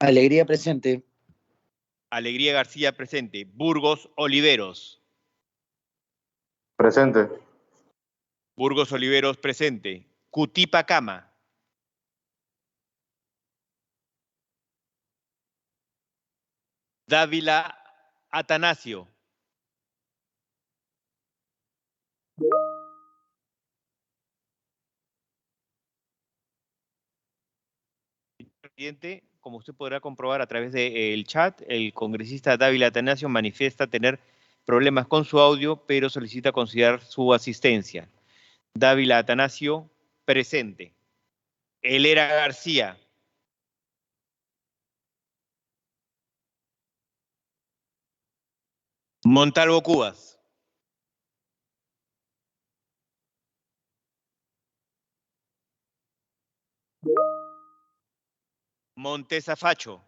Alegría presente. Alegría García presente. Burgos Oliveros. Presente. Burgos Oliveros presente. Cutipa Cama. Dávila Atanasio. Presidente, como usted podrá comprobar a través del chat, el congresista Dávila Atanasio manifiesta tener problemas con su audio, pero solicita considerar su asistencia. Dávila Atanasio, presente. Helera García. Montalvo Cubas. Montesa Facho.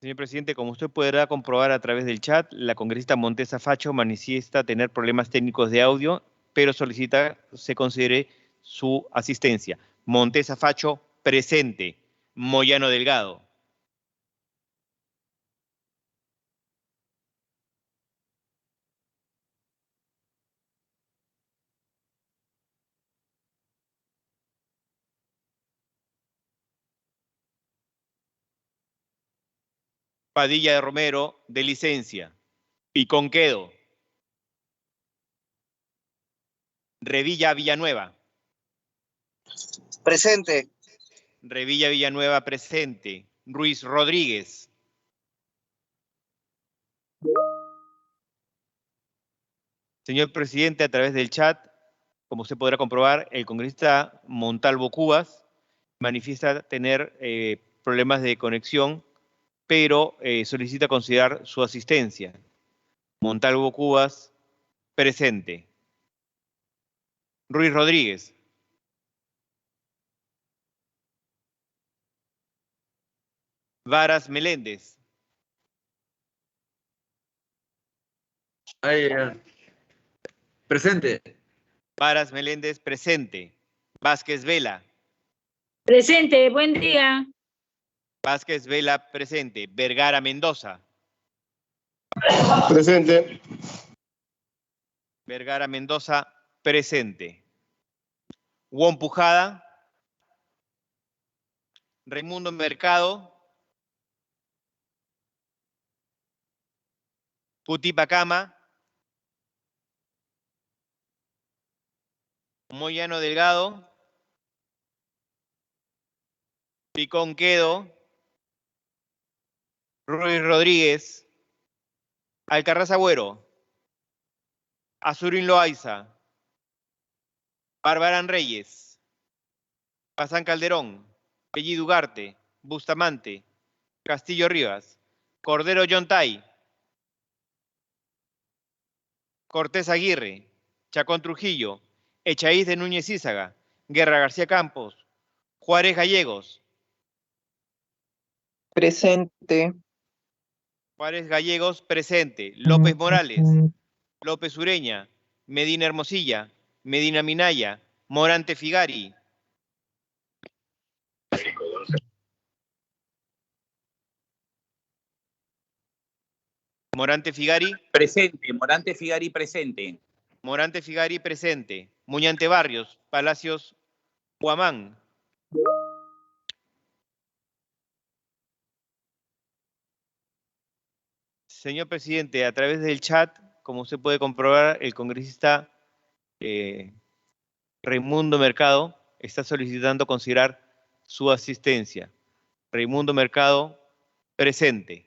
Señor presidente, como usted podrá comprobar a través del chat, la congresista Montesa Facho manifiesta tener problemas técnicos de audio, pero solicita se considere su asistencia. Montesa Facho, presente. Moyano Delgado. Padilla de Romero, de licencia. Piconquedo. Revilla Villanueva. Presente. Revilla Villanueva, presente. Ruiz Rodríguez. Señor presidente, a través del chat, como usted podrá comprobar, el congresista Montalvo Cubas manifiesta tener problemas de conexión, pero solicita considerar su asistencia. Montalvo Cubas, presente. Ruiz Rodríguez. Varas Meléndez. Presente. Varas Meléndez, presente. Vázquez Vela. Presente, buen día. Vázquez Vela, presente. Vergara Mendoza. Presente. Vergara Mendoza, presente. Juan Pujada. Raimundo Mercado. Cutipa Cama. Moyano Delgado. Piconquedo. Ruiz Rodríguez. Alcarraz Agüero. Azurín Loaiza. Barbarán Reyes. Pazán Calderón. Bellido Ugarte. Bustamante. Castillo Rivas. Cordero Yontay. Cortés Aguirre. Chacón Trujillo. Echaíz de Núñez Ízaga. Guerra García Campos. Juárez Gallegos. Presente. Juárez Gallegos, presente. López Morales. López Ureña. Medina Hermosilla. Medina Minaya. Morante Figari. Morante Figari. Presente. Morante Figari, presente. Morante Figari, presente. Muñante Barrios. Palacios Huamán. Señor presidente, a través del chat, como usted puede comprobar, el congresista Raimundo Mercado está solicitando considerar su asistencia. Raimundo Mercado, presente.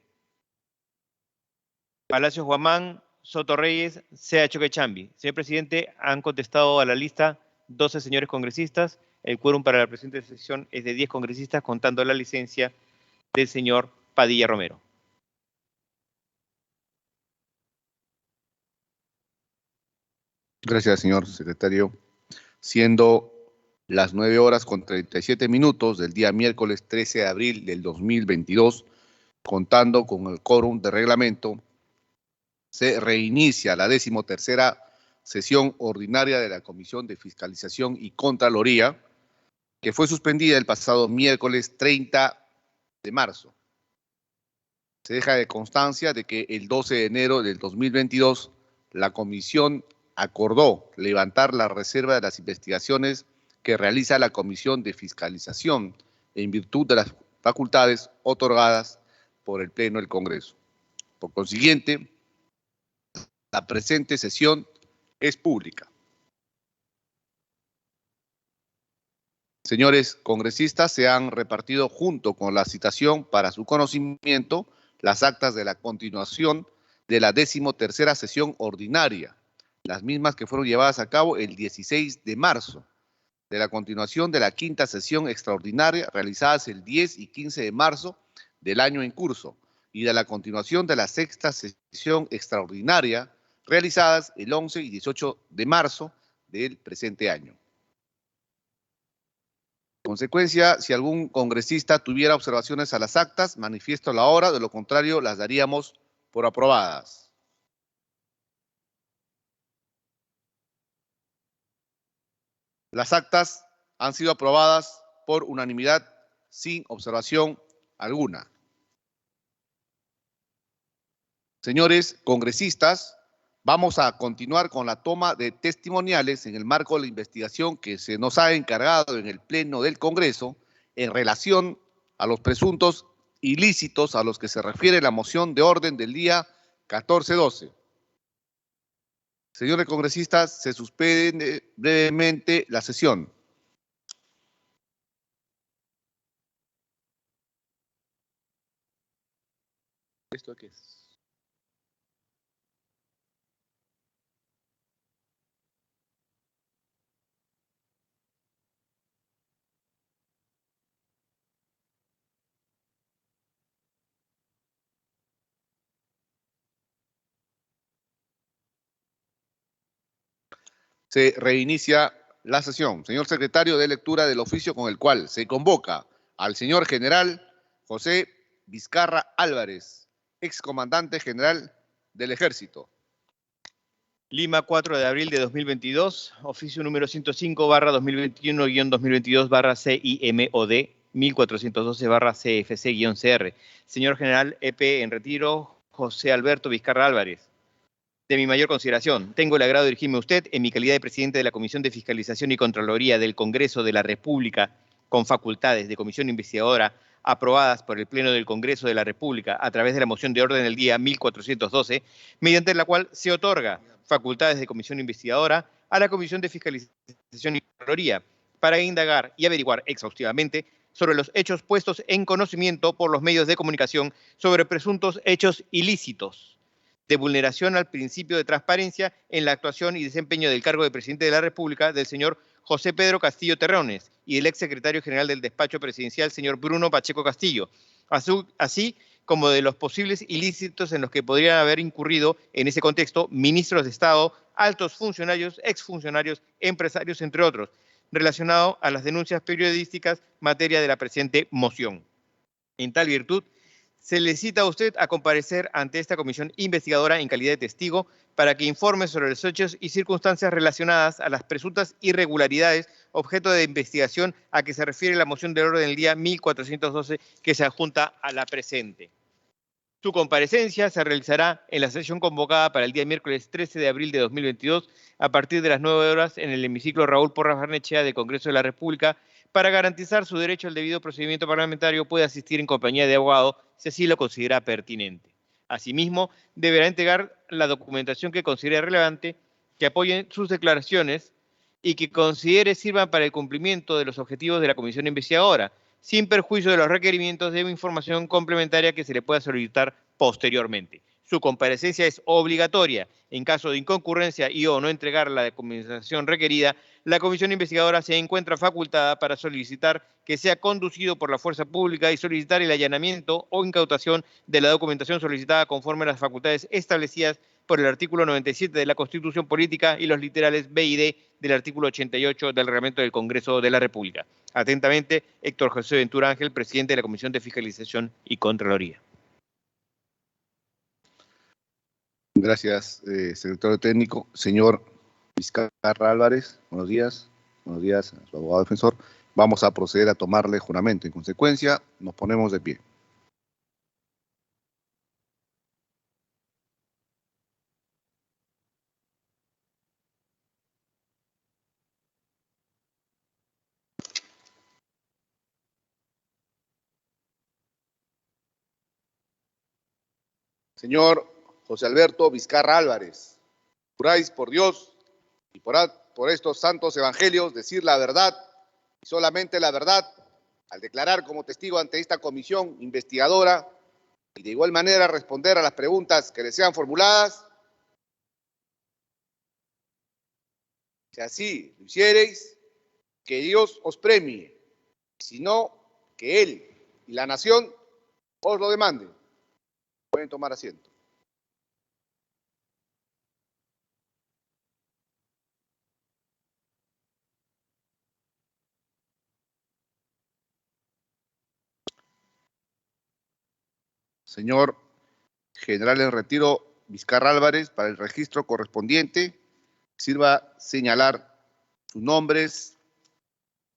Palacios Huamán, Soto Reyes, Sea Choquechambi. Señor presidente, han contestado a la lista 12 señores congresistas. El quórum para la presente sesión es de 10 congresistas, contando la licencia del señor Padilla Romero. Gracias, señor secretario. Siendo las 9:37 del día miércoles 13 de abril del 2022, contando con el quórum de reglamento, se reinicia la 13ª sesión ordinaria de la Comisión de Fiscalización y Contraloría, que fue suspendida el pasado miércoles 30 de marzo. Se deja de constancia de que el 12 de enero del 2022 la Comisión acordó levantar la reserva de las investigaciones que realiza la Comisión de Fiscalización en virtud de las facultades otorgadas por el Pleno del Congreso. Por consiguiente, la presente sesión es pública. Señores congresistas, se han repartido junto con la citación para su conocimiento las actas de la continuación de la 13ª sesión ordinaria, las mismas que fueron llevadas a cabo el 16 de marzo, de la continuación de la 5ª sesión extraordinaria realizadas el 10 y 15 de marzo del año en curso y de la continuación de la 6ª sesión extraordinaria realizadas el 11 y 18 de marzo del presente año. En consecuencia, si algún congresista tuviera observaciones a las actas, manifiesto la hora, de lo contrario las daríamos por aprobadas. Las actas han sido aprobadas por unanimidad sin observación alguna. Señores congresistas, vamos a continuar con la toma de testimoniales en el marco de la investigación que se nos ha encargado en el Pleno del Congreso en relación a los presuntos ilícitos a los que se refiere la moción de orden del día 1412. Señores congresistas, se suspende brevemente la sesión. ¿Esto qué es? Se reinicia la sesión. Señor secretario, de lectura del oficio con el cual se convoca al señor general José Vizcarra Álvarez, excomandante general del Ejército. Lima, 4 de abril de 2022, oficio número 105/2021-2022/CIMOD 1412/CFC-CR. Señor general EP en retiro, José Alberto Vizcarra Álvarez. De mi mayor consideración, tengo el agrado de dirigirme a usted en mi calidad de presidente de la Comisión de Fiscalización y Contraloría del Congreso de la República, con facultades de comisión investigadora aprobadas por el Pleno del Congreso de la República a través de la moción de orden del día 1412, mediante la cual se otorga facultades de comisión investigadora a la Comisión de Fiscalización y Contraloría para indagar y averiguar exhaustivamente sobre los hechos puestos en conocimiento por los medios de comunicación sobre presuntos hechos ilícitos de vulneración al principio de transparencia en la actuación y desempeño del cargo de presidente de la República del señor José Pedro Castillo Terrones y del exsecretario general del despacho presidencial, señor Bruno Pacheco Castillo, así como de los posibles ilícitos en los que podrían haber incurrido en ese contexto ministros de Estado, altos funcionarios, exfuncionarios, empresarios, entre otros, relacionado a las denuncias periodísticas materia de la presente moción. En tal virtud, se le cita a usted a comparecer ante esta comisión investigadora en calidad de testigo para que informe sobre los hechos y circunstancias relacionadas a las presuntas irregularidades objeto de investigación a que se refiere la moción de orden del día 1412 que se adjunta a la presente. Su comparecencia se realizará en la sesión convocada para el día miércoles 13 de abril de 2022 a partir de las 9 horas en el hemiciclo Raúl Porras Barnechea del Congreso de la República. Para garantizar su derecho al debido procedimiento parlamentario, puede asistir en compañía de abogado si así lo considera pertinente. Asimismo, deberá entregar la documentación que considere relevante, que apoye sus declaraciones y que considere sirvan para el cumplimiento de los objetivos de la comisión investigadora, sin perjuicio de los requerimientos de información complementaria que se le pueda solicitar posteriormente. Su comparecencia es obligatoria. En caso de inconcurrencia y o no entregar la documentación requerida, la comisión investigadora se encuentra facultada para solicitar que sea conducido por la fuerza pública y solicitar el allanamiento o incautación de la documentación solicitada conforme a las facultades establecidas por el artículo 97 de la Constitución Política y los literales B y D del artículo 88 del Reglamento del Congreso de la República. Atentamente, Héctor José Ventura Ángel, presidente de la Comisión de Fiscalización y Contraloría. Gracias, secretario técnico. Señor Vizcarra Álvarez, buenos días. Buenos días, su abogado defensor. Vamos a proceder a tomarle juramento. En consecuencia, nos ponemos de pie. Señor José Alberto Vizcarra Álvarez, juráis por Dios y por estos santos evangelios decir la verdad y solamente la verdad al declarar como testigo ante esta comisión investigadora y de igual manera responder a las preguntas que le sean formuladas. Si así lo hiciereis, que Dios os premie, si no, que Él y la nación os lo demanden. Pueden tomar asiento. Señor general en retiro Vizcarra Álvarez, para el registro correspondiente, sirva señalar sus nombres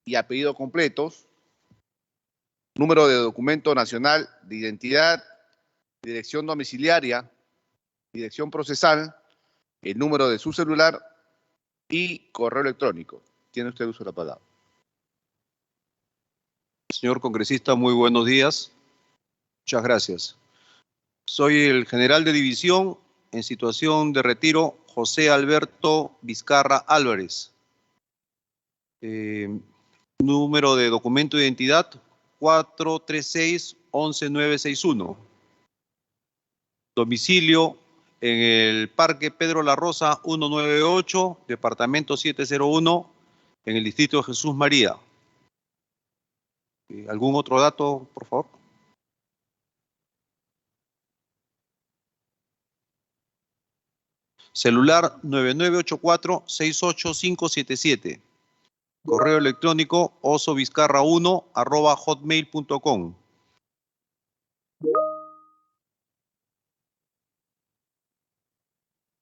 y apellido completos, número de documento nacional de identidad, dirección domiciliaria, dirección procesal, el número de su celular y correo electrónico. Tiene usted uso de la palabra. Señor congresista, muy buenos días. Muchas gracias. Soy el general de división en situación de retiro, José Alberto Vizcarra Álvarez. Número de documento de identidad 436-11961. Domicilio en el Parque Pedro La Rosa 198, departamento 701, en el distrito de Jesús María. ¿Algún otro dato, por favor? Celular 9984-68577. Correo electrónico osobizcarra1@hotmail.com.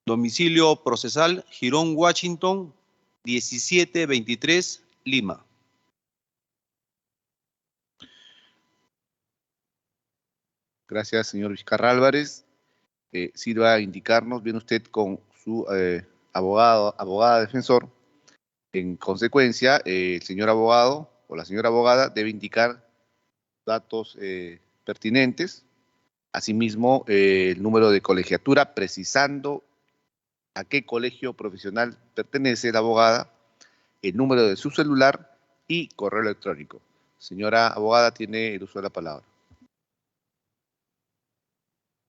Domicilio procesal Girón Washington 1723 Lima. Gracias, señor Vizcarra Álvarez. Sirva a indicarnos, viene usted con su abogada defensor. En consecuencia, el señor abogado o la señora abogada debe indicar datos pertinentes, asimismo el número de colegiatura, precisando a qué colegio profesional pertenece la abogada, el número de su celular y correo electrónico. Señora abogada, tiene el uso de la palabra.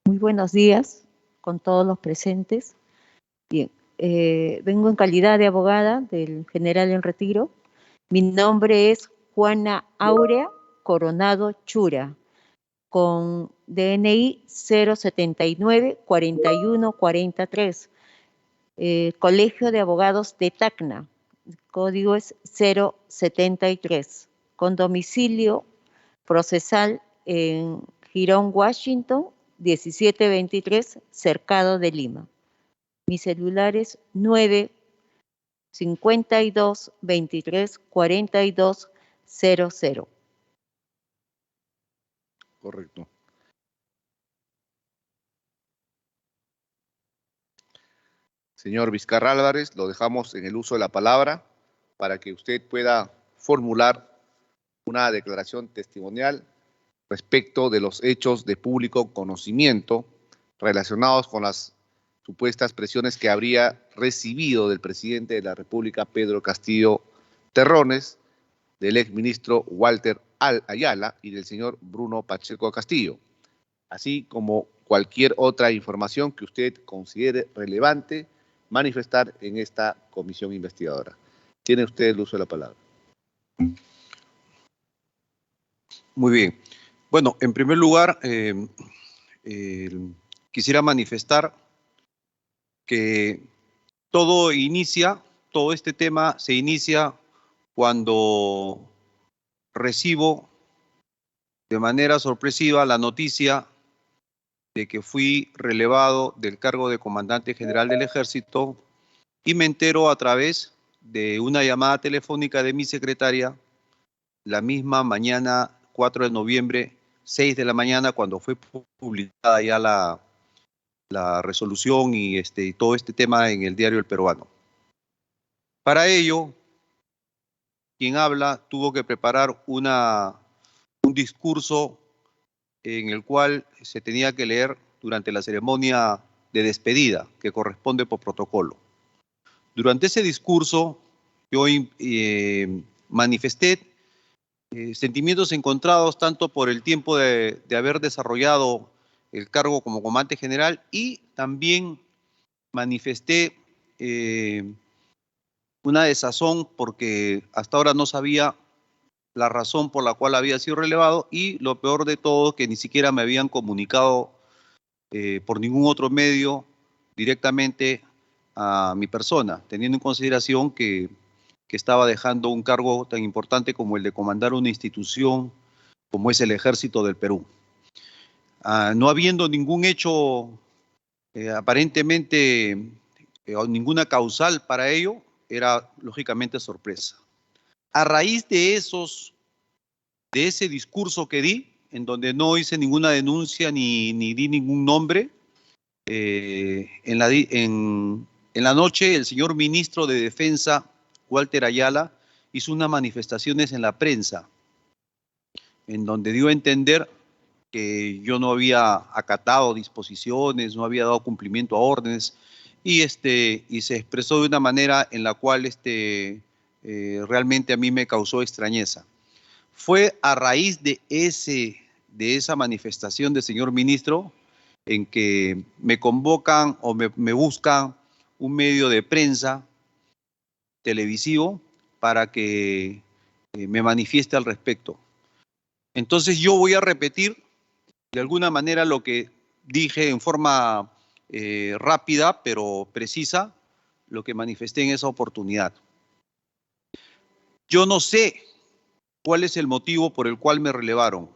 Muy buenos días con todos los presentes. Bien, vengo en calidad de abogada del general en retiro. Mi nombre es Juana Aurea Coronado Chura, con DNI 079-4143. Colegio de Abogados de Tacna, el código es 073, con domicilio procesal en Girón, Washington, 1723, Cercado de Lima. Mi celular es 952-23-4200. Correcto. Señor Vizcarra Álvarez, lo dejamos en el uso de la palabra para que usted pueda formular una declaración testimonial respecto de los hechos de público conocimiento relacionados con las supuestas presiones que habría recibido del presidente de la República, Pedro Castillo Terrones, del exministro Walter Ayala y del señor Bruno Pacheco Castillo, así como cualquier otra información que usted considere relevante manifestar en esta comisión investigadora. Tiene usted el uso de la palabra. Muy bien. Bueno, en primer lugar, quisiera manifestar que todo este tema se inicia cuando recibo de manera sorpresiva la noticia de que fui relevado del cargo de comandante general del Ejército y me entero a través de una llamada telefónica de mi secretaria la misma mañana, 4 de noviembre, 6 de la mañana, cuando fue publicada ya la resolución y todo este tema en el diario El Peruano. Para ello, quien habla tuvo que preparar un discurso en el cual se tenía que leer durante la ceremonia de despedida que corresponde por protocolo. Durante ese discurso yo manifesté sentimientos encontrados tanto por el tiempo de haber desarrollado el cargo como comandante general y también manifesté una desazón porque hasta ahora no sabía la razón por la cual había sido relevado y lo peor de todo que ni siquiera me habían comunicado por ningún otro medio directamente a mi persona, teniendo en consideración que estaba dejando un cargo tan importante como el de comandar una institución como es el Ejército del Perú. No habiendo ningún hecho aparentemente o ninguna causal para ello, era lógicamente sorpresa. A raíz de ese discurso que di, en donde no hice ninguna denuncia ni di ningún nombre, en la noche el señor ministro de Defensa, Walter Ayala, hizo unas manifestaciones en la prensa, en donde dio a entender que yo no había acatado disposiciones, no había dado cumplimiento a órdenes, y se expresó de una manera en la cual realmente a mí me causó extrañeza. Fue a raíz de esa manifestación del señor ministro en que me convocan o me buscan un medio de prensa televisivo para que me manifieste al respecto. Entonces yo voy a repetir de alguna manera lo que dije en forma rápida pero precisa, lo que manifesté en esa oportunidad. Yo no sé cuál es el motivo por el cual me relevaron.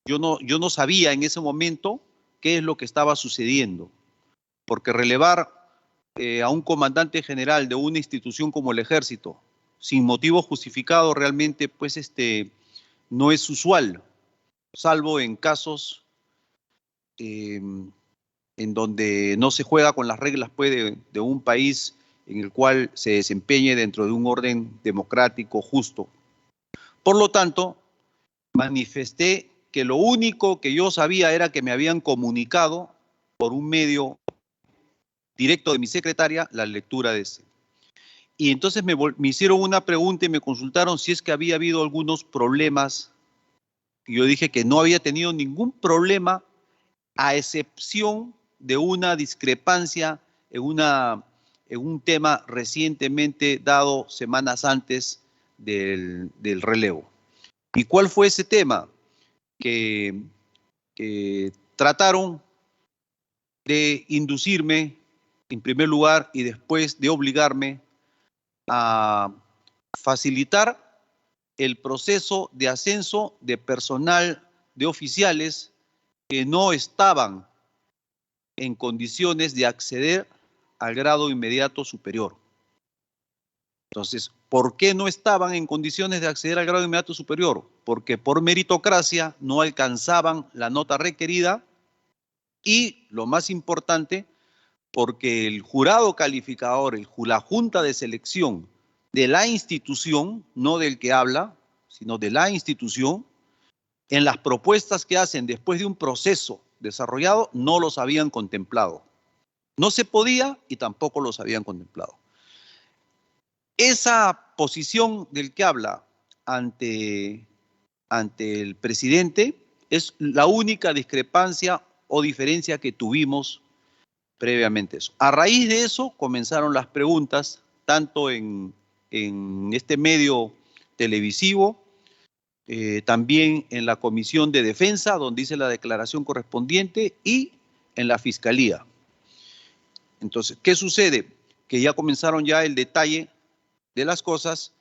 Yo no sabía en ese momento qué es lo que estaba sucediendo, porque relevar a un comandante general de una institución como el Ejército sin motivo justificado realmente pues no es usual, salvo en casos en donde no se juega con las reglas pues, de un país en el cual se desempeñe dentro de un orden democrático justo. Por lo tanto, manifesté que lo único que yo sabía era que me habían comunicado por un medio directo de mi secretaria la lectura de ese. Y entonces me hicieron una pregunta y me consultaron si es que había habido algunos problemas. Y yo dije que no había tenido ningún problema, a excepción de una discrepancia en un tema recientemente dado semanas antes del relevo. ¿Y cuál fue ese tema? Que trataron de inducirme en primer lugar y después de obligarme a facilitar el proceso de ascenso de personal de oficiales que no estaban en condiciones de acceder al grado inmediato superior. Entonces, ¿por qué no estaban en condiciones de acceder al grado inmediato superior? Porque por meritocracia no alcanzaban la nota requerida y, lo más importante, porque el jurado calificador, la junta de selección de la institución, no del que habla, sino de la institución, en las propuestas que hacen después de un proceso desarrollado, no los habían contemplado. No se podía y tampoco los habían contemplado. Esa posición del que habla ante el presidente es la única discrepancia o diferencia que tuvimos previamente eso. A raíz de eso comenzaron las preguntas, tanto en este medio televisivo, también en la Comisión de Defensa, donde hice la declaración correspondiente, y en la Fiscalía. Entonces, ¿qué sucede? Que ya comenzaron ya el detalle de las cosas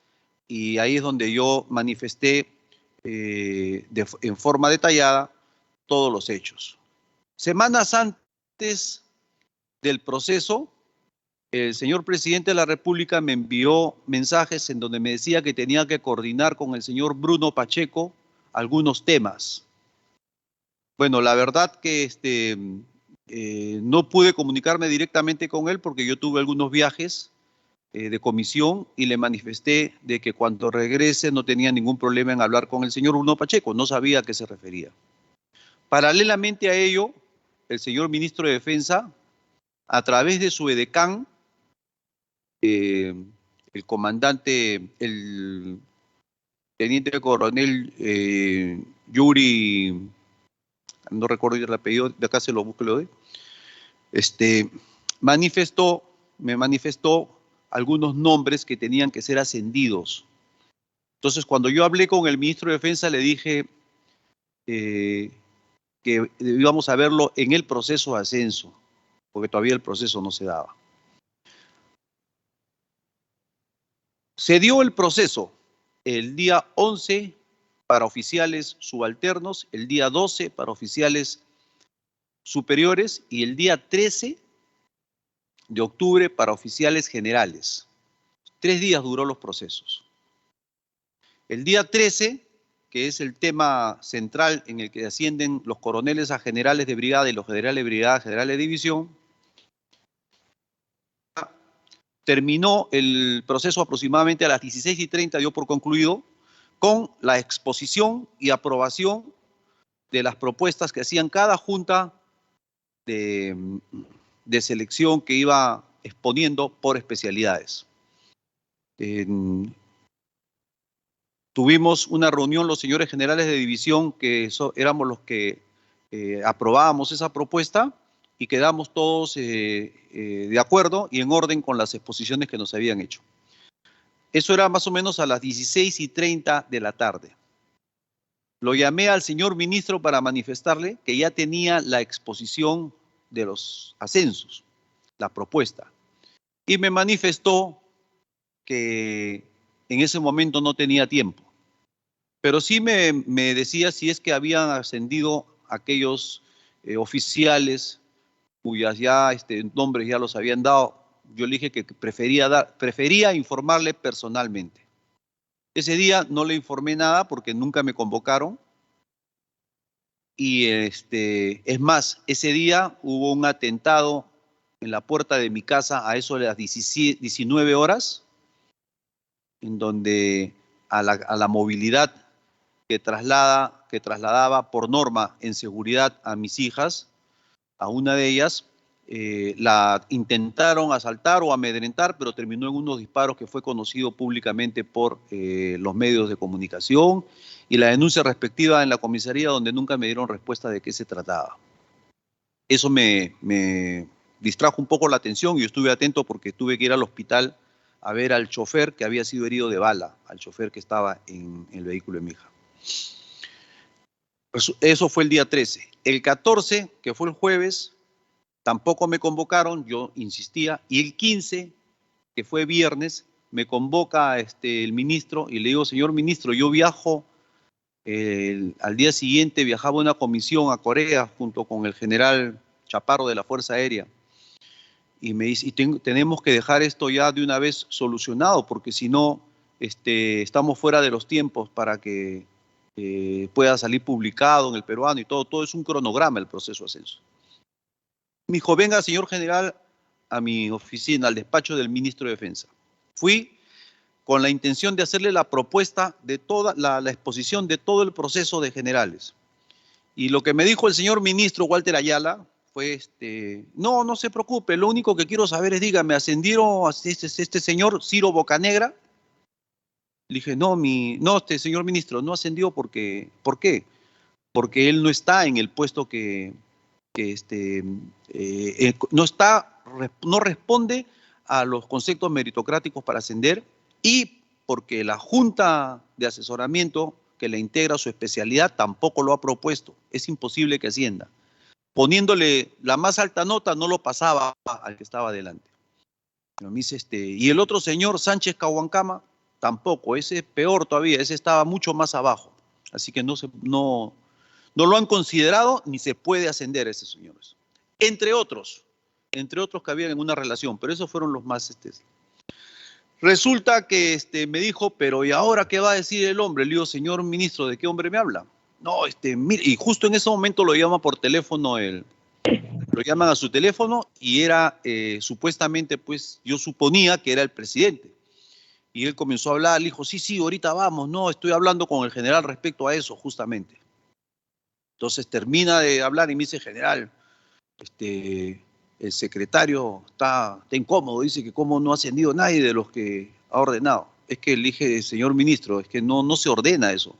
y ahí es donde yo manifesté en forma detallada todos los hechos. Semanas antes del proceso, el señor presidente de la República me envió mensajes en donde me decía que tenía que coordinar con el señor Bruno Pacheco algunos temas. Bueno, la verdad que no pude comunicarme directamente con él porque yo tuve algunos viajes de comisión y le manifesté de que cuando regrese no tenía ningún problema en hablar con el señor Bruno Pacheco, no sabía a qué se refería. Paralelamente a ello, el señor ministro de Defensa, a través de su edecán, el comandante, el teniente coronel Yuri, no recuerdo el apellido, de acá se lo busco, lo doy, me manifestó algunos nombres que tenían que ser ascendidos. Entonces, cuando yo hablé con el ministro de Defensa, le dije que íbamos a verlo en el proceso de ascenso, porque todavía el proceso no se daba. Se dio el proceso el día 11 para oficiales subalternos, el día 12 para oficiales superiores y el día 13 de octubre para oficiales generales. 3 días duró los procesos. El día 13, que es el tema central en el que ascienden los coroneles a generales de brigada y los generales de brigada, generales de división, terminó el proceso aproximadamente a las 16:30, dio por concluido, con la exposición y aprobación de las propuestas que hacían cada junta de selección que iba exponiendo por especialidades. Tuvimos una reunión los señores generales de división que éramos los que aprobábamos esa propuesta y quedamos todos de acuerdo y en orden con las exposiciones que nos habían hecho. Eso era más o menos a las 16:30 de la tarde. Lo llamé al señor ministro para manifestarle que ya tenía la exposición de los ascensos, la propuesta, y me manifestó que en ese momento no tenía tiempo, pero sí me decía si es que habían ascendido aquellos oficiales cuyas ya nombres ya los habían dado. Yo le dije que prefería informarle personalmente. Ese día no le informé nada porque nunca me convocaron. Y es más, ese día hubo un atentado en la puerta de mi casa a eso de las 19 horas, en donde a la movilidad que trasladaba por norma en seguridad a mis hijas, a una de ellas, la intentaron asaltar o amedrentar, pero terminó en unos disparos que fue conocido públicamente por los medios de comunicación y la denuncia respectiva en la comisaría, donde nunca me dieron respuesta de qué se trataba. Eso me distrajo un poco la atención y yo estuve atento porque tuve que ir al hospital a ver al chofer que había sido herido de bala, al chofer que estaba en el vehículo de mi hija. Eso fue el día 13. El 14, que fue el jueves, tampoco me convocaron, yo insistía, y el 15, que fue viernes, me convoca el ministro y le digo, señor ministro, yo viajo, al día siguiente viajaba una comisión a Corea junto con el general Chaparro de la Fuerza Aérea, y me dice, tenemos que dejar esto ya de una vez solucionado, porque si no, estamos fuera de los tiempos para que pueda salir publicado en el peruano y todo es un cronograma el proceso de ascenso. Me dijo, venga, señor general, a mi oficina, al despacho del ministro de Defensa. Fui con la intención de hacerle la propuesta de toda la exposición de todo el proceso de generales. Y lo que me dijo el señor ministro Walter Ayala fue, no se preocupe, lo único que quiero saber es, dígame, ¿ascendieron a este señor Ciro Bocanegra? Le dije, no, señor ministro, no ascendió porque, ¿por qué? Porque él no está en el puesto no responde a los conceptos meritocráticos para ascender y porque la Junta de Asesoramiento que le integra su especialidad tampoco lo ha propuesto. Es imposible que ascienda. Poniéndole la más alta nota no lo pasaba al que estaba adelante. Pero me dice, y el otro señor Sánchez Cahuancama tampoco, ese es peor todavía, ese estaba mucho más abajo. Así que no No lo han considerado ni se puede ascender a ese señor. Entre otros que habían en una relación, pero esos fueron los más... Resulta que me dijo, pero ¿y ahora qué va a decir el hombre? Le digo, señor ministro, ¿de qué hombre me habla? No, mire, y justo en ese momento lo llama por teléfono lo llaman a su teléfono y era supuestamente, pues, yo suponía que era el presidente. Y él comenzó a hablar, le dijo, sí, ahorita vamos, no, estoy hablando con el general respecto a eso, justamente. Entonces termina de hablar y me dice, general, el secretario está incómodo, dice que cómo no ha ascendido nadie de los que ha ordenado. Es que le dije, señor ministro, es que no se ordena eso.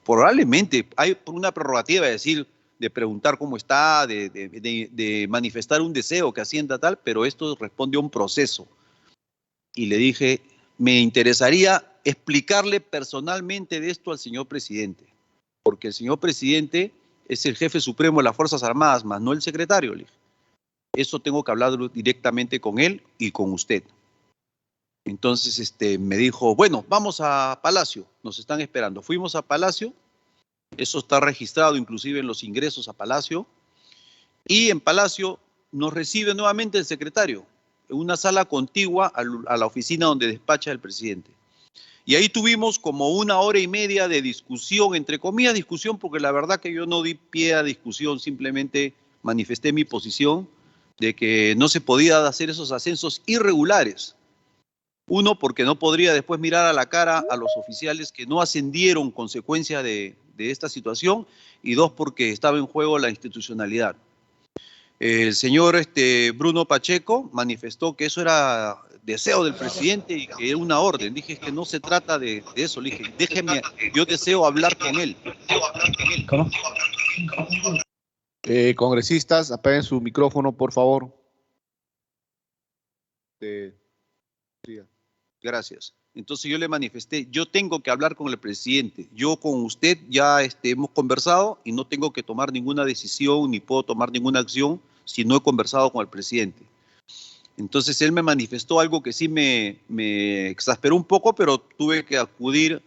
Probablemente hay una prerrogativa de preguntar cómo está, de manifestar un deseo que ascienda tal, pero esto responde a un proceso. Y le dije, me interesaría explicarle personalmente de esto al señor presidente, porque el señor presidente es el jefe supremo de las Fuerzas Armadas, más no el secretario, le dije. Eso tengo que hablar directamente con él y con usted. Entonces me dijo, bueno, vamos a Palacio, nos están esperando. Fuimos a Palacio, eso está registrado inclusive en los ingresos a Palacio, y en Palacio nos recibe nuevamente el secretario, en una sala contigua a la oficina donde despacha el presidente. Y ahí tuvimos como 1 hora y media de discusión, entre comillas discusión, porque la verdad que yo no di pie a discusión, simplemente manifesté mi posición de que no se podía hacer esos ascensos irregulares. Uno, porque no podría después mirar a la cara a los oficiales que no ascendieron consecuencia de esta situación, y 2, porque estaba en juego la institucionalidad. El señor Bruno Pacheco manifestó que eso era deseo del presidente y que era una orden. Dije que no se trata de eso. Le dije, déjeme, yo deseo hablar con él. ¿Cómo? Congresistas, apaguen su micrófono, por favor. Gracias. Entonces yo le manifesté, yo tengo que hablar con el presidente. Yo con usted ya hemos conversado y no tengo que tomar ninguna decisión ni puedo tomar ninguna acción si no he conversado con el presidente. Entonces él me manifestó algo que sí me exasperó un poco, pero tuve que acudir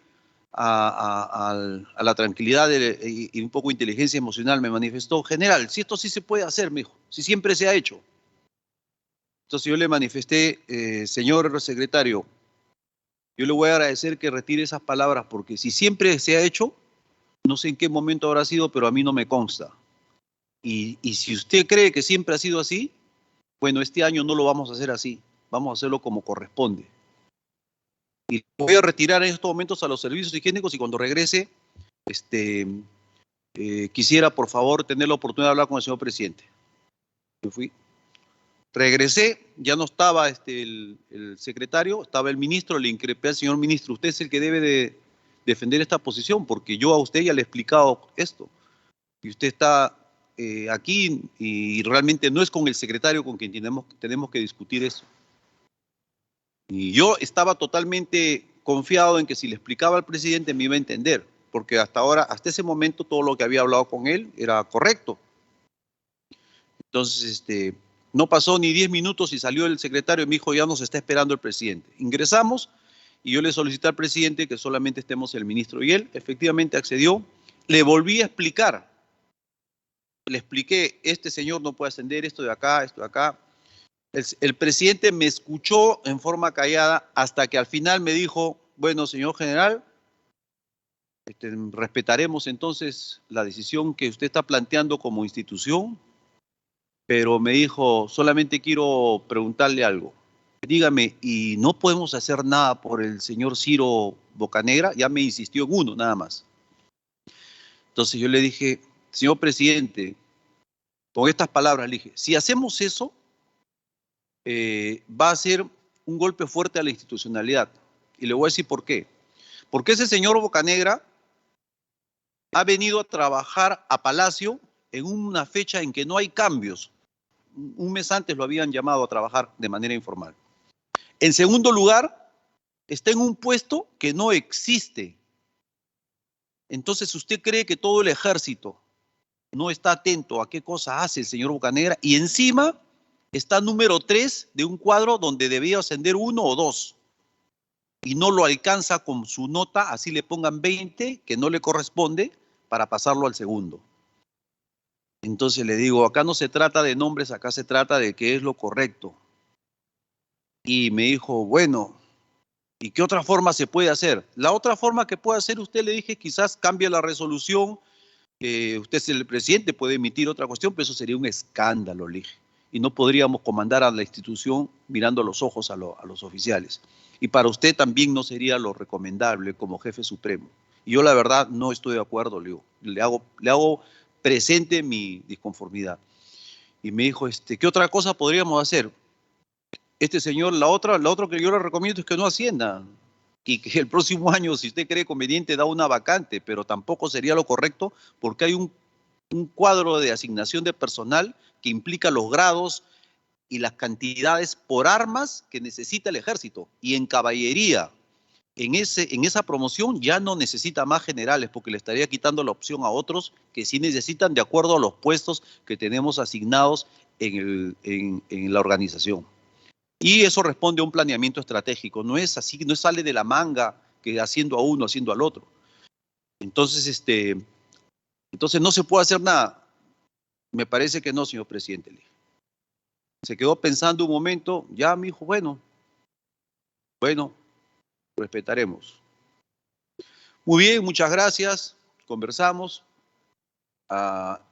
a la tranquilidad y un poco de inteligencia emocional. Me manifestó, general, si esto sí se puede hacer, me dijo, si siempre se ha hecho. Entonces yo le manifesté, señor secretario, yo le voy a agradecer que retire esas palabras, porque si siempre se ha hecho, no sé en qué momento habrá sido, pero a mí no me consta. Y si usted cree que siempre ha sido así, bueno, este año no lo vamos a hacer así, vamos a hacerlo como corresponde. Y voy a retirar en estos momentos a los servicios higiénicos y cuando regrese, quisiera por favor tener la oportunidad de hablar con el señor presidente. Me fui. Regresé, ya no estaba el secretario, estaba el ministro, le increpé al señor ministro, usted es el que debe de defender esta posición, porque yo a usted ya le he explicado esto, y usted está aquí y realmente no es con el secretario con quien tenemos que discutir eso. Y yo estaba totalmente confiado en que si le explicaba al presidente me iba a entender, porque hasta ese momento todo lo que había hablado con él era correcto. Entonces, no pasó ni 10 minutos y salió el secretario y me dijo, ya nos está esperando el presidente. Ingresamos y yo le solicité al presidente que solamente estemos el ministro y él efectivamente accedió. Le volví a explicar. Le expliqué, este señor no puede ascender, esto de acá, esto de acá. El presidente me escuchó en forma callada hasta que al final me dijo, bueno, señor general, respetaremos entonces la decisión que usted está planteando como institución, pero me dijo, solamente quiero preguntarle algo. Dígame, ¿y no podemos hacer nada por el señor Ciro Bocanegra? Ya me insistió en uno, nada más. Entonces yo le dije, señor presidente, con estas palabras le dije, si hacemos eso, va a ser un golpe fuerte a la institucionalidad. Y le voy a decir por qué. Porque ese señor Bocanegra ha venido a trabajar a Palacio en una fecha en que no hay cambios. Un mes antes lo habían llamado a trabajar de manera informal. En segundo lugar, está en un puesto que no existe. Entonces, ¿usted cree que todo el ejército no está atento a qué cosa hace el señor Bocanegra? Y encima está número 3 de un cuadro donde debía ascender 1 o 2. Y no lo alcanza con su nota, así le pongan 20, que no le corresponde, para pasarlo al segundo. Entonces le digo, acá no se trata de nombres, acá se trata de qué es lo correcto. Y me dijo, bueno, ¿y qué otra forma se puede hacer? La otra forma que puede hacer, usted le dije, quizás cambie la resolución, usted es el presidente, puede emitir otra cuestión, pero eso sería un escándalo, le dije. Y no podríamos comandar a la institución mirando a los ojos a los oficiales. Y para usted también no sería lo recomendable como jefe supremo. Y yo la verdad no estoy de acuerdo, le digo. Le hago presente mi disconformidad. Y me dijo, ¿qué otra cosa podríamos hacer? Este señor, la otra que yo le recomiendo es que no ascienda. Y que el próximo año, si usted cree conveniente, da una vacante, pero tampoco sería lo correcto porque hay un cuadro de asignación de personal que implica los grados y las cantidades por armas que necesita el ejército. Y en caballería, en esa promoción ya no necesita más generales porque le estaría quitando la opción a otros que sí necesitan de acuerdo a los puestos que tenemos asignados en la organización. Y eso responde a un planeamiento estratégico, no es así, no sale de la manga que haciendo a uno, haciendo al otro. Entonces, entonces no se puede hacer nada. Me parece que no, señor presidente. Se quedó pensando un momento, ya me dijo, bueno, respetaremos. Muy bien, muchas gracias, conversamos.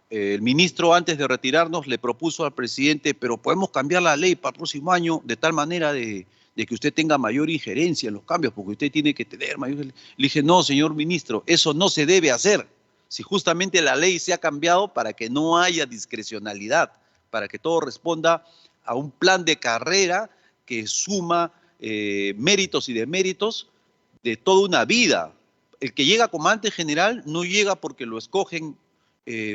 El ministro, antes de retirarnos, le propuso al presidente, pero podemos cambiar la ley para el próximo año de tal manera de que usted tenga mayor injerencia en los cambios, porque usted tiene que tener mayor... Le dije, no, señor ministro, eso no se debe hacer. Si justamente la ley se ha cambiado para que no haya discrecionalidad, para que todo responda a un plan de carrera que suma méritos y deméritos de toda una vida. El que llega comandante general no llega porque lo escogen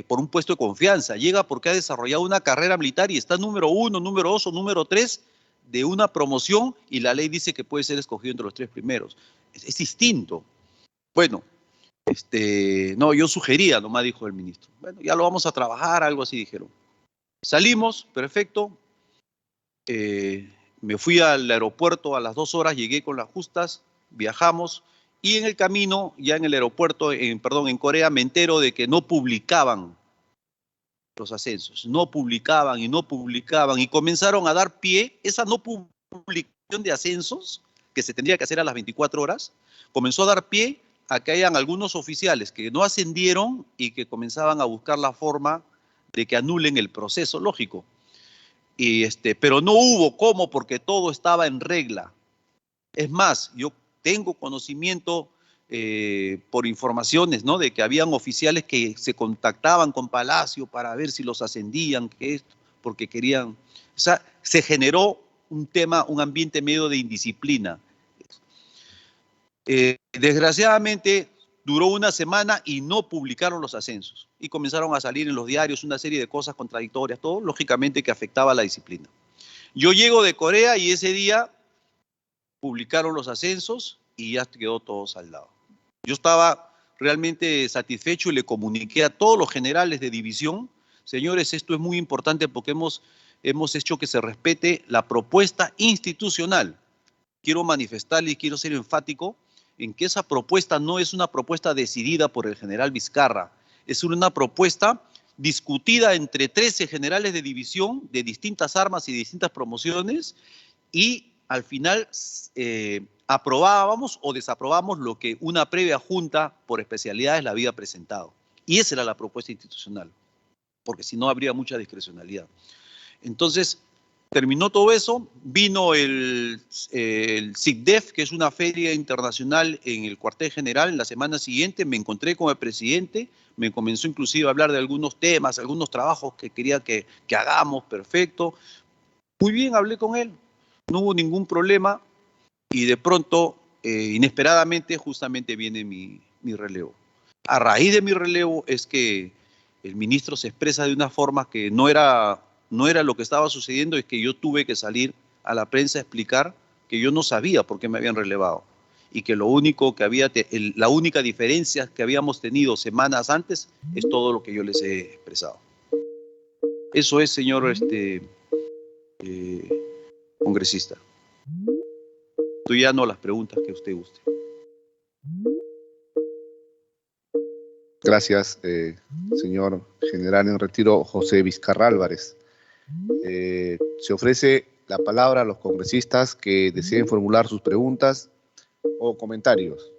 por un puesto de confianza, llega porque ha desarrollado una carrera militar y está número 1, número 2 o número 3 de una promoción y la ley dice que puede ser escogido entre los 3 primeros. Es distinto. Bueno, no, yo sugería, nomás dijo el ministro. Bueno, ya lo vamos a trabajar, algo así dijeron. Salimos, perfecto. Me fui al aeropuerto a las 2 horas, llegué con las justas, viajamos. Y en el camino, ya en el aeropuerto, en Corea, me entero de que no publicaban los ascensos. No publicaban y comenzaron a dar pie, esa no publicación de ascensos, que se tendría que hacer a las 24 horas, comenzó a dar pie a que hayan algunos oficiales que no ascendieron y que comenzaban a buscar la forma de que anulen el proceso, lógico. Pero no hubo cómo porque todo estaba en regla. Es más, yo tengo conocimiento por informaciones, ¿no? De que habían oficiales que se contactaban con Palacio para ver si los ascendían, porque querían. O sea, se generó un ambiente medio de indisciplina. Desgraciadamente, duró una semana y no publicaron los ascensos. Y comenzaron a salir en los diarios una serie de cosas contradictorias, todo lógicamente que afectaba la disciplina. Yo llego de Corea y ese día publicaron los ascensos y ya quedó todo saldado. Yo estaba realmente satisfecho y le comuniqué a todos los generales de división, señores, esto es muy importante porque hemos hecho que se respete la propuesta institucional. Quiero manifestarle y quiero ser enfático en que esa propuesta no es una propuesta decidida por el general Vizcarra, es una propuesta discutida entre 13 generales de división de distintas armas y distintas promociones y al final aprobábamos o desaprobamos lo que una previa junta por especialidades la había presentado. Y esa era la propuesta institucional, porque si no habría mucha discrecionalidad. Entonces, terminó todo eso, vino el SIGDEF, que es una feria internacional en el cuartel general, en la semana siguiente me encontré con el presidente, me comenzó inclusive a hablar de algunos temas, algunos trabajos que quería que hagamos, perfecto. Muy bien, hablé con él, no hubo ningún problema y de pronto, inesperadamente, justamente viene mi relevo. A raíz de mi relevo es que el ministro se expresa de una forma que no era lo que estaba sucediendo, es que yo tuve que salir a la prensa a explicar que yo no sabía por qué me habían relevado y que lo único que había, la única diferencia que habíamos tenido semanas antes es todo lo que yo les he expresado. Eso es, señor congresista. Estoy ya no las preguntas que usted guste. Gracias, señor general en retiro José Vizcarra Álvarez. Se ofrece la palabra a los congresistas que deseen formular sus preguntas o comentarios.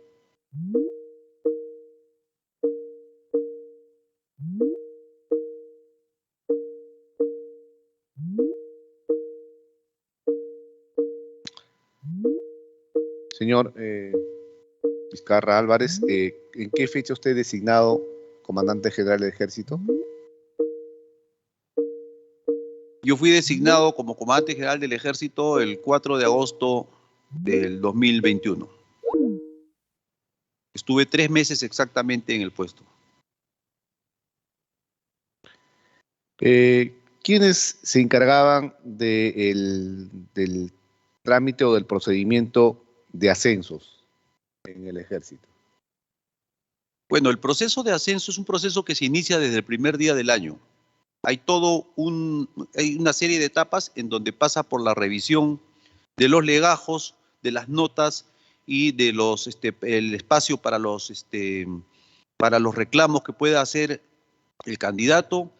Señor Vizcarra Álvarez, ¿en qué fecha usted es designado comandante general del Ejército? Yo fui designado como comandante general del Ejército el 4 de agosto del 2021. Estuve 3 meses exactamente en el puesto. ¿Quiénes se encargaban del trámite o del procedimiento de ascensos en el Ejército? Bueno, el proceso de ascenso es un proceso que se inicia desde el primer día del año. Hay hay una serie de etapas en donde pasa por la revisión de los legajos, de las notas y de el espacio para los reclamos que pueda hacer el candidato,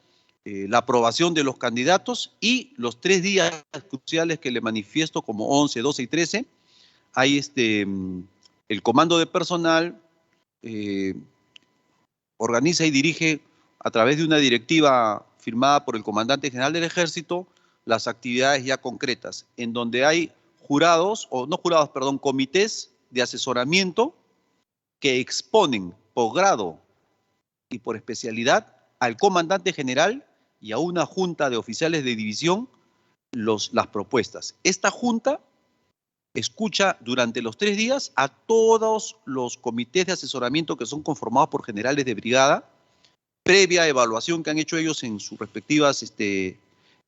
la aprobación de los candidatos y los 3 días cruciales que le manifiesto como 11, 12 y 13. Hay el comando de personal, organiza y dirige a través de una directiva firmada por el comandante general del Ejército las actividades ya concretas, en donde hay comités de asesoramiento que exponen por grado y por especialidad al comandante general y a una junta de oficiales de división las propuestas. Esta junta escucha durante los 3 días a todos los comités de asesoramiento que son conformados por generales de brigada, previa evaluación que han hecho ellos en sus respectivas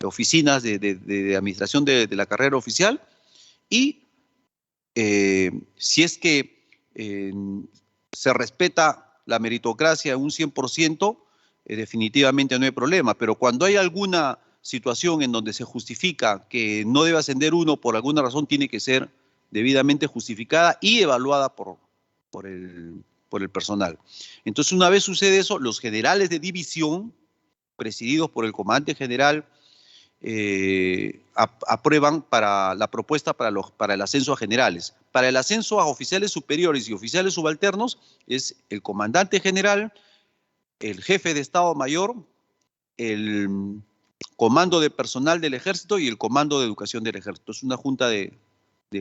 oficinas de administración de la carrera oficial, y si es que se respeta la meritocracia en un 100%, definitivamente no hay problema, pero cuando hay alguna situación en donde se justifica que no debe ascender uno por alguna razón, tiene que ser debidamente justificada y evaluada por el personal. Entonces, una vez sucede eso, los generales de división, presididos por el comandante general, aprueban para la propuesta para el ascenso a generales. Para el ascenso a oficiales superiores y oficiales subalternos es el comandante general, el jefe de Estado Mayor, el comando de personal del Ejército y el comando de educación del Ejército. Es una junta de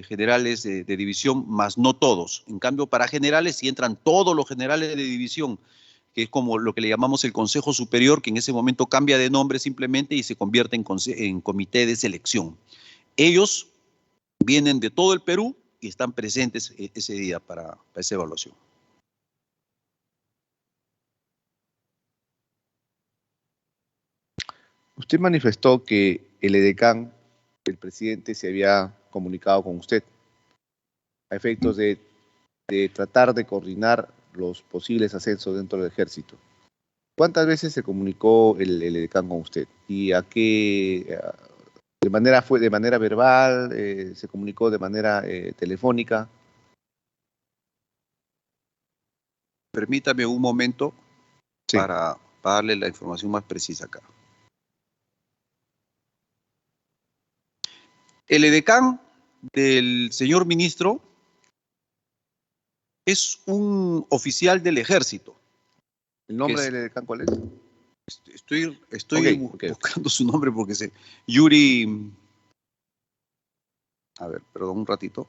generales de división, más no todos. En cambio, para generales sí entran todos los generales de división, que es como lo que le llamamos el Consejo Superior, que en ese momento cambia de nombre simplemente y se convierte en comité de selección. Ellos vienen de todo el Perú y están presentes ese día para esa evaluación. Usted manifestó que el edecán, el presidente, se había comunicado con usted a efectos de tratar de coordinar los posibles ascensos dentro del Ejército. ¿Cuántas veces se comunicó el edecán con usted? ¿Y a qué? ¿De manera verbal? ¿Se comunicó de manera telefónica? Permítame un momento Sí. para darle la información más precisa acá. El edecán del señor ministro es un oficial del Ejército. ¿El nombre del edecán cuál es? Estoy Okay. buscando su nombre porque Yuri. A ver, perdón un ratito.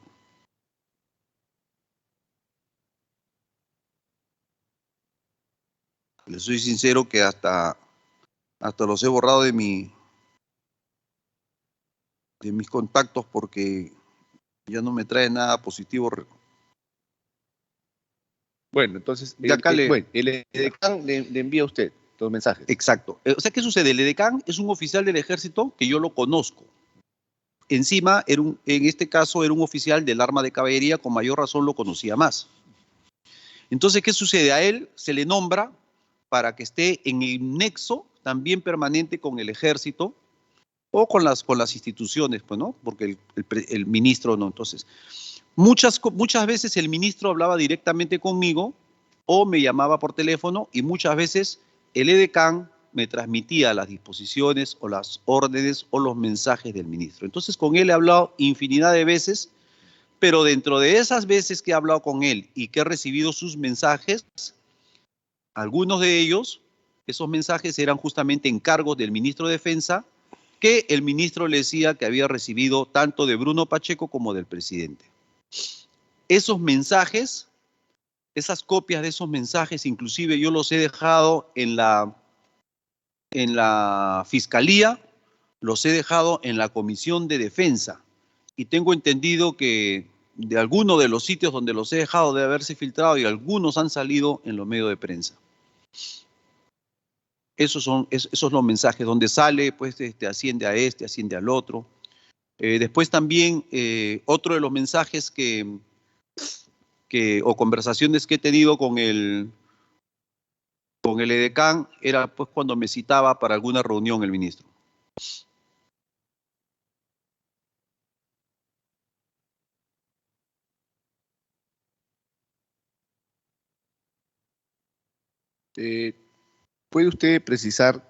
Les soy sincero que hasta los he borrado de mis contactos porque ya no me trae nada positivo. Bueno, entonces, Ya acá el edecán le envía a usted los mensajes. Exacto. O sea, ¿qué sucede? El edecán es un oficial del Ejército que yo lo conozco. Encima, en este caso, era un oficial del arma de caballería, con mayor razón lo conocía más. Entonces, ¿qué sucede? A él se le nombra para que esté en el nexo también permanente con el Ejército o con las instituciones, pues, ¿no? Porque el ministro no. Entonces, muchas veces el ministro hablaba directamente conmigo o me llamaba por teléfono y muchas veces el edecán me transmitía las disposiciones o las órdenes o los mensajes del ministro. Entonces con él he hablado infinidad de veces, pero dentro de esas veces que he hablado con él y que he recibido sus mensajes, algunos de ellos, esos mensajes eran justamente encargos del ministro de Defensa, que el ministro le decía que había recibido tanto de Bruno Pacheco como del presidente. Esos mensajes, esas copias de esos mensajes, inclusive yo los he dejado en la Fiscalía, los he dejado en la Comisión de Defensa, y tengo entendido que de alguno de los sitios donde los he dejado debe haberse filtrado y algunos han salido en los medios de prensa. Esos son los mensajes donde sale, pues, asciende a este, asciende al otro. Después también otro de los mensajes o conversaciones que he tenido con el edecán era pues cuando me citaba para alguna reunión el ministro. ¿Puede usted precisar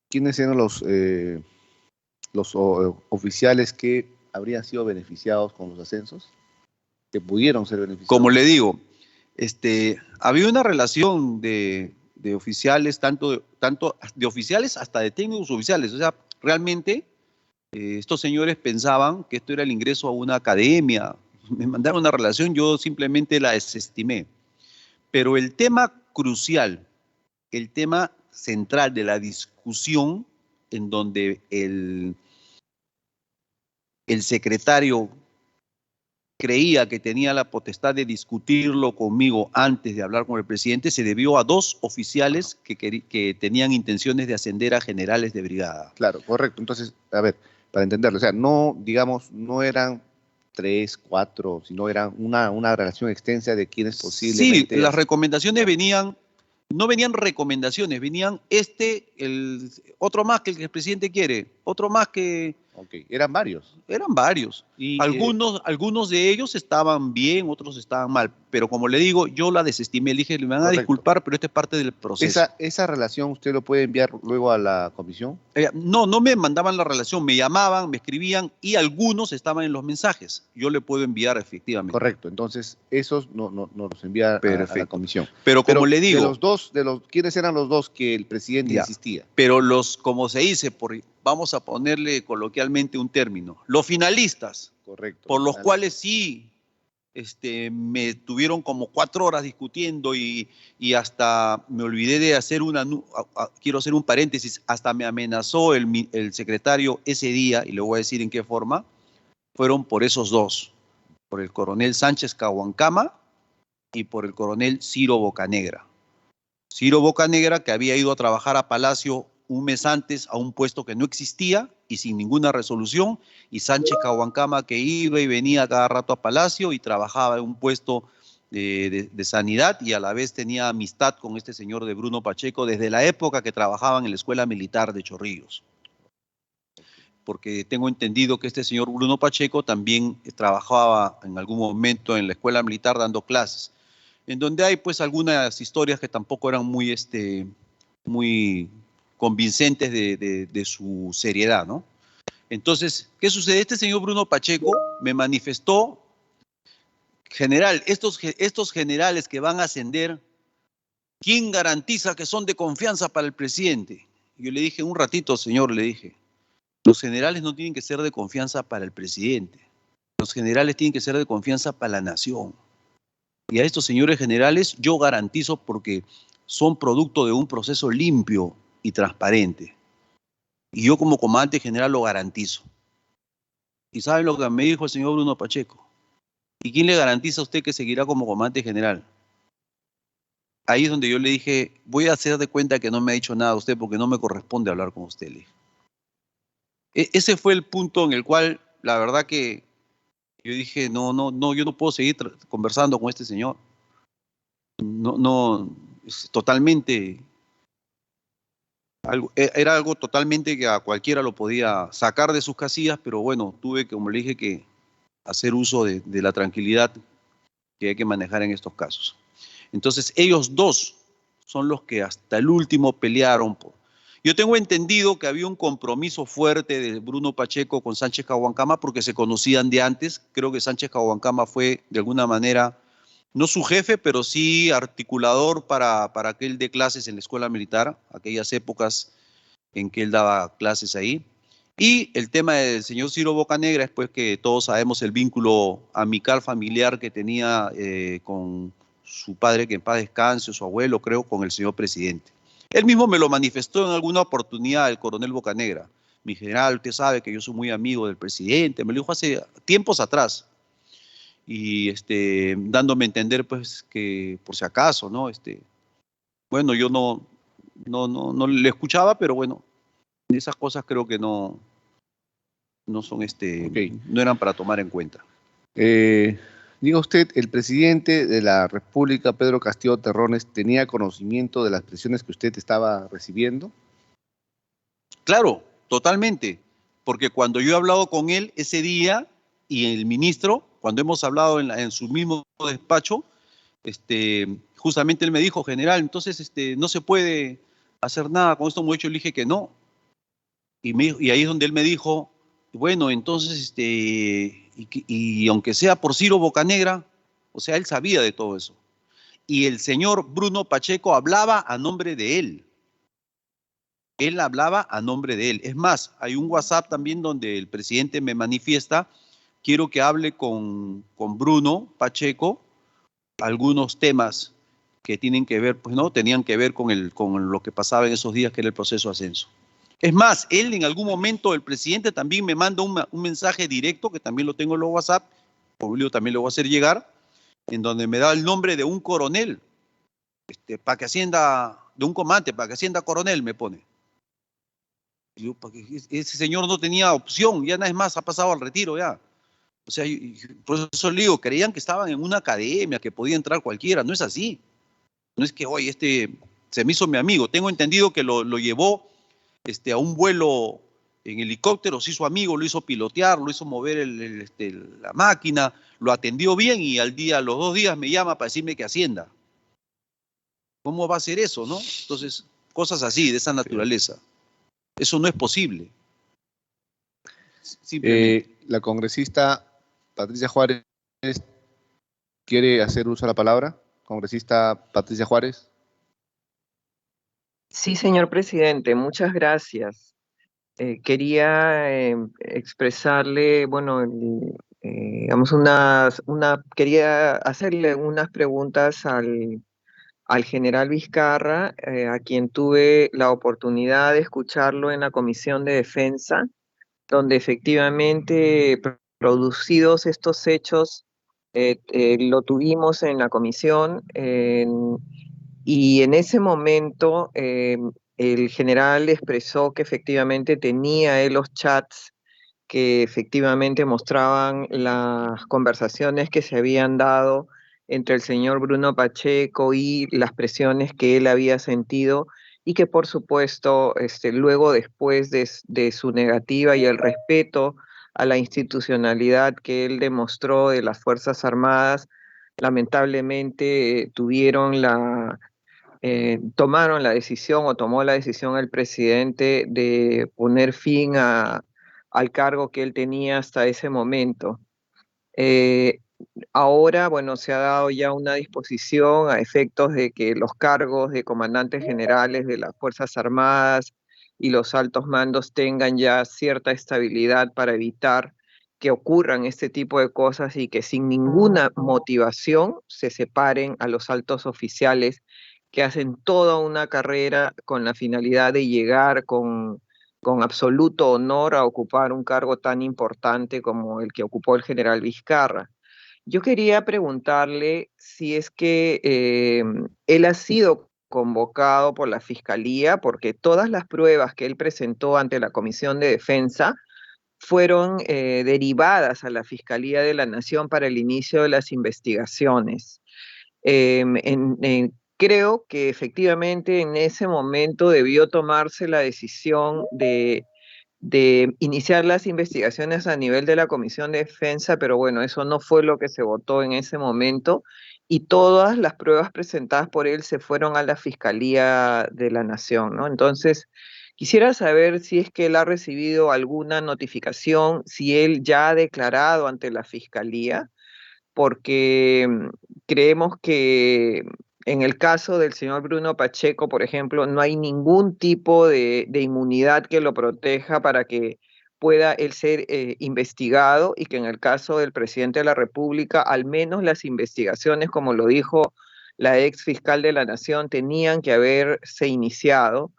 quiénes eran los oficiales que habrían sido beneficiados con los ascensos? ¿Que pudieron ser beneficiados? Como le digo, había una relación de oficiales, tanto de oficiales hasta de técnicos oficiales. O sea, realmente estos señores pensaban que esto era el ingreso a una academia. Me mandaron una relación, yo simplemente la desestimé. Pero el tema crucial, el tema central de la discusión, en donde el secretario creía que tenía la potestad de discutirlo conmigo antes de hablar con el presidente, se debió a dos oficiales que tenían intenciones de ascender a generales de brigada. Claro, correcto. Entonces, a ver, para entenderlo, o sea, no, digamos, no eran 3, 4, sino eran una relación extensa de quienes posiblemente... Sí, las recomendaciones no venían recomendaciones, venían otro más que el presidente quiere, otro más que... Ok, eran varios. Eran varios. Y, algunos de ellos estaban bien, otros estaban mal. Pero como le digo, yo la desestimé. Le dije, me van a correcto. disculpar, pero esto es parte del proceso. ¿Esa relación usted lo puede enviar luego a la comisión? No me mandaban la relación. Me llamaban, me escribían y algunos estaban en los mensajes. Yo le puedo enviar efectivamente. Correcto. Entonces, esos no los envía a la comisión. Pero como le digo... ¿Quiénes eran los dos que el presidente insistía? Pero como se dice, vamos a ponerle coloquialmente un término, los finalistas, correcto, por los cuales sí me tuvieron como 4 horas discutiendo y hasta me olvidé de hacer quiero hacer un paréntesis, hasta me amenazó el secretario ese día, y le voy a decir en qué forma, fueron por esos dos, por el coronel Sánchez Cahuancama y por el coronel Ciro Bocanegra. Ciro Bocanegra, que había ido a trabajar a Palacio un mes antes a un puesto que no existía y sin ninguna resolución, y Sánchez Cahuancama, que iba y venía cada rato a Palacio y trabajaba en un puesto de sanidad y a la vez tenía amistad con este señor de Bruno Pacheco desde la época que trabajaban en la Escuela Militar de Chorrillos. Porque tengo entendido que este señor Bruno Pacheco también trabajaba en algún momento en la Escuela Militar dando clases, en donde hay pues algunas historias que tampoco eran muy convincentes de su seriedad, ¿no? Entonces, ¿qué sucede? Este señor Bruno Pacheco me manifestó, general, estos generales que van a ascender, ¿quién garantiza que son de confianza para el presidente? Y yo le dije, un ratito, señor, le dije, los generales no tienen que ser de confianza para el presidente, los generales tienen que ser de confianza para la nación. Y a estos señores generales yo garantizo porque son producto de un proceso limpio y transparente. Y yo como comandante general lo garantizo. ¿Y saben lo que me dijo el señor Bruno Pacheco? ¿Y quién le garantiza a usted que seguirá como comandante general? Ahí es donde yo le dije, voy a hacer de cuenta que no me ha dicho nada a usted porque no me corresponde hablar con usted. Le dije. Ese fue el punto en el cual, la verdad que yo dije, no, yo no puedo seguir conversando con este señor. No, es totalmente, era algo totalmente que a cualquiera lo podía sacar de sus casillas, pero bueno, tuve, como le dije, que hacer uso de la tranquilidad que hay que manejar en estos casos. Entonces, ellos dos son los que hasta el último pelearon por. Yo tengo entendido que había un compromiso fuerte de Bruno Pacheco con Sánchez Cahuancama porque se conocían de antes. Creo que Sánchez Cahuancama fue, de alguna manera, no su jefe, pero sí articulador para que él dé clases en la escuela militar, aquellas épocas en que él daba clases ahí. Y el tema del señor Ciro Bocanegra es pues que todos sabemos el vínculo amical familiar que tenía con su padre, que en paz descanse, su abuelo, creo, con el señor presidente. Él mismo me lo manifestó en alguna oportunidad, el coronel Bocanegra. Mi general, usted sabe que yo soy muy amigo del presidente, me lo dijo hace tiempos atrás. Y dándome a entender pues que por si acaso, ¿no? Bueno, yo no le escuchaba, pero bueno, esas cosas creo que no son no eran para tomar en cuenta. Diga usted, ¿el presidente de la República, Pedro Castillo Terrones, tenía conocimiento de las presiones que usted estaba recibiendo? Claro, totalmente, porque cuando yo he hablado con él ese día y el ministro, cuando hemos hablado en su mismo despacho, justamente él me dijo, general, entonces no se puede hacer nada con esto, hemos hecho, le dije que no. Y ahí es donde él me dijo, bueno, entonces, y aunque sea por Ciro Bocanegra, o sea, él sabía de todo eso. Y el señor Bruno Pacheco hablaba a nombre de él. Él hablaba a nombre de él. Es más, hay un WhatsApp también donde el presidente me manifiesta, quiero que hable con Bruno Pacheco algunos temas que tienen que ver, pues no, tenían que ver con lo que pasaba en esos días, que era el proceso de ascenso. Es más, él en algún momento, el presidente también me manda un mensaje directo, que también lo tengo en los WhatsApp, Paulio también lo voy a hacer llegar, en donde me da el nombre de un coronel, para que ascienda, de un comandante, para que ascienda coronel, me pone. Yo, ese señor no tenía opción, ya nada más ha pasado al retiro ya. O sea, por eso le digo, creían que estaban en una academia, que podía entrar cualquiera, no es así. No es que, oye, se me hizo mi amigo, tengo entendido que lo llevó a un vuelo en helicóptero, se hizo amigo, lo hizo pilotear, lo hizo mover la máquina, lo atendió bien y a los 2 días me llama para decirme que ascienda. ¿Cómo va a ser eso, no? Entonces, cosas así, de esa naturaleza. Eso no es posible. Simplemente. La congresista Patricia Juárez quiere hacer uso de la palabra. Congresista Patricia Juárez. Sí, señor presidente, muchas gracias. Quería expresarle, bueno, digamos, quería hacerle unas preguntas al general Vizcarra, a quien tuve la oportunidad de escucharlo en la Comisión de Defensa, donde efectivamente, producidos estos hechos, lo tuvimos en la comisión, y en ese momento el general expresó que efectivamente tenía él los chats que efectivamente mostraban las conversaciones que se habían dado entre el señor Bruno Pacheco y las presiones que él había sentido, y que por supuesto luego, después de su negativa y el respeto a la institucionalidad que él demostró de las Fuerzas Armadas, lamentablemente tomaron la decisión, o tomó la decisión el presidente, de poner fin al cargo que él tenía hasta ese momento. Ahora, bueno, se ha dado ya una disposición a efectos de que los cargos de comandantes generales de las Fuerzas Armadas y los altos mandos tengan ya cierta estabilidad para evitar que ocurran este tipo de cosas y que sin ninguna motivación se separen a los altos oficiales que hacen toda una carrera con la finalidad de llegar con absoluto honor a ocupar un cargo tan importante como el que ocupó el general Vizcarra. Yo quería preguntarle si es que él ha sido convocado por la Fiscalía, porque todas las pruebas que él presentó ante la Comisión de Defensa fueron derivadas a la Fiscalía de la Nación para el inicio de las investigaciones. Creo que efectivamente en ese momento debió tomarse la decisión de iniciar las investigaciones a nivel de la Comisión de Defensa, pero bueno, eso no fue lo que se votó en ese momento, y todas las pruebas presentadas por él se fueron a la Fiscalía de la Nación, ¿no? Entonces, quisiera saber si es que él ha recibido alguna notificación, si él ya ha declarado ante la Fiscalía, porque creemos que en el caso del señor Bruno Pacheco, por ejemplo, no hay ningún tipo de inmunidad que lo proteja para que pueda él ser investigado, y que en el caso del presidente de la República, al menos las investigaciones, como lo dijo la ex fiscal de la Nación, tenían que haberse iniciado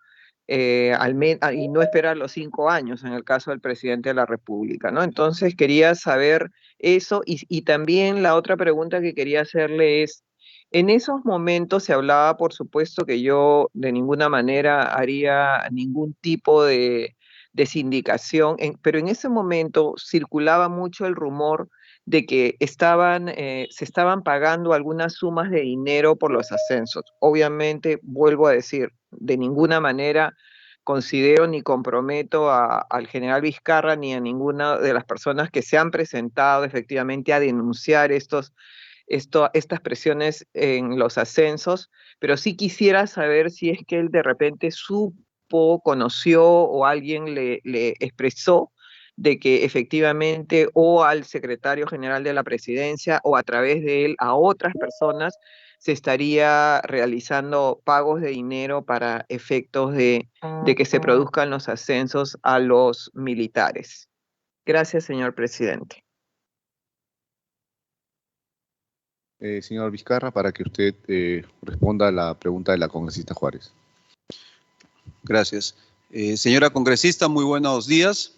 y no esperar los 5 años en el caso del presidente de la República, ¿no? Entonces quería saber eso, y también la otra pregunta que quería hacerle es, en esos momentos se hablaba, por supuesto, que yo de ninguna manera haría ningún tipo de sindicación, pero en ese momento circulaba mucho el rumor de que se estaban pagando algunas sumas de dinero por los ascensos. Obviamente, vuelvo a decir, de ninguna manera considero ni comprometo al general Vizcarra ni a ninguna de las personas que se han presentado efectivamente a denunciar estas presiones en los ascensos, pero sí quisiera saber si es que él de repente supo, conoció o alguien le expresó de que efectivamente o al secretario general de la presidencia o a través de él a otras personas se estaría realizando pagos de dinero para efectos de que se produzcan los ascensos a los militares. Gracias, señor presidente. Señor Vizcarra, para que usted responda a la pregunta de la congresista Juárez. Gracias. Señora congresista, muy buenos días.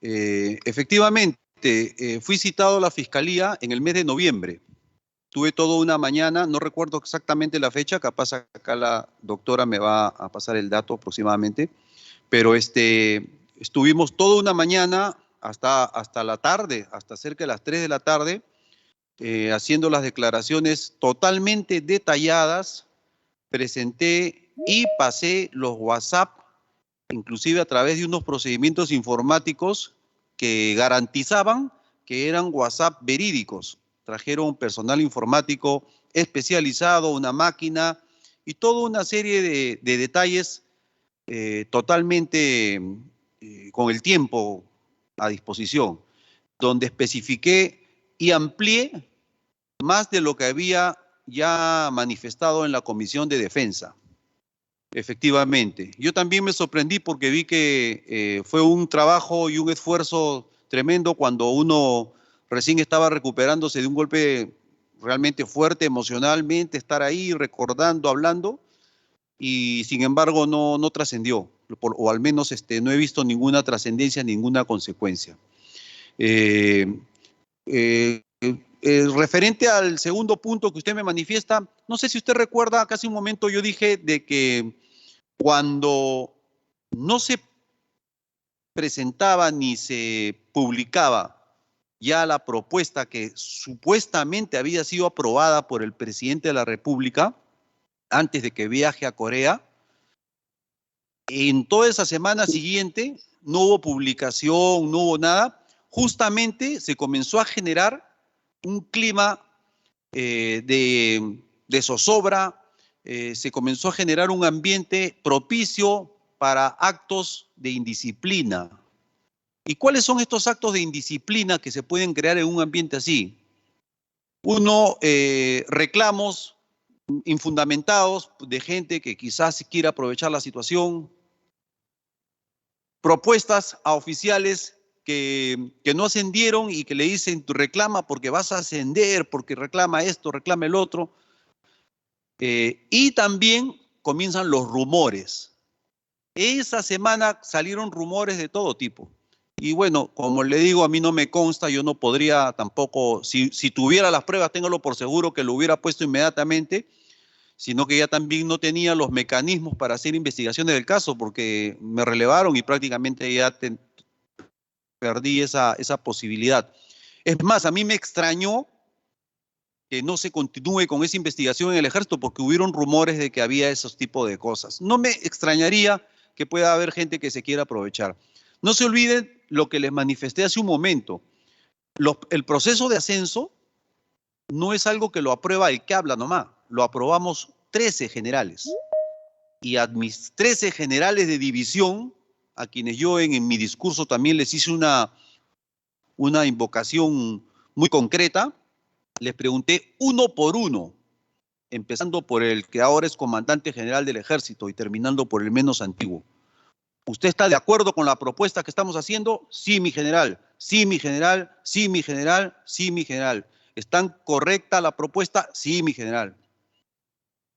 Efectivamente, fui citado a la Fiscalía en el mes de noviembre. Tuve toda una mañana, no recuerdo exactamente la fecha, capaz acá la doctora me va a pasar el dato aproximadamente, pero estuvimos toda una mañana hasta la tarde, hasta cerca de las 3 de la tarde, haciendo las declaraciones totalmente detalladas. Presenté y pasé los WhatsApp, inclusive a través de unos procedimientos informáticos que garantizaban que eran WhatsApp verídicos. Trajeron personal informático especializado, una máquina y toda una serie de detalles totalmente con el tiempo a disposición, donde especifiqué y amplié más de lo que había ya manifestado en la Comisión de Defensa. Efectivamente. Yo también me sorprendí porque vi que fue un trabajo y un esfuerzo tremendo cuando uno recién estaba recuperándose de un golpe realmente fuerte emocionalmente, estar ahí recordando, hablando, y sin embargo no trascendió, o al menos no he visto ninguna trascendencia, ninguna consecuencia. Referente al segundo punto que usted me manifiesta, no sé si usted recuerda, que hace un momento yo dije de que cuando no se presentaba ni se publicaba ya la propuesta que supuestamente había sido aprobada por el presidente de la República antes de que viaje a Corea, en toda esa semana siguiente no hubo publicación, no hubo nada. Justamente se comenzó a generar un clima de zozobra, se comenzó a generar un ambiente propicio para actos de indisciplina. ¿Y cuáles son estos actos de indisciplina que se pueden crear en un ambiente así? Uno, reclamos infundamentados de gente que quizás quiera aprovechar la situación, propuestas a oficiales que no ascendieron y que le dicen, tú reclama porque vas a ascender, porque reclama esto, reclama el otro. Y también comienzan los rumores. Esa semana salieron rumores de todo tipo. Y bueno, como le digo, a mí no me consta, yo no podría tampoco, si tuviera las pruebas, téngalo por seguro que lo hubiera puesto inmediatamente, sino que ya también no tenía los mecanismos para hacer investigaciones del caso, porque me relevaron y prácticamente ya perdí esa posibilidad. Es más, a mí me extrañó que no se continúe con esa investigación en el ejército porque hubieron rumores de que había esos tipos de cosas. No me extrañaría que pueda haber gente que se quiera aprovechar. No se olviden lo que les manifesté hace un momento. El proceso de ascenso no es algo que lo aprueba el que habla nomás, lo aprobamos 13 generales. Y a mis 13 generales de división, a quienes yo en mi discurso también les hice una invocación muy concreta, les pregunté uno por uno, empezando por el que ahora es comandante general del ejército y terminando por el menos antiguo. ¿Usted está de acuerdo con la propuesta que estamos haciendo? Sí, mi general. Sí, mi general. Sí, mi general. Sí, mi general. ¿Está correcta la propuesta? Sí, mi general.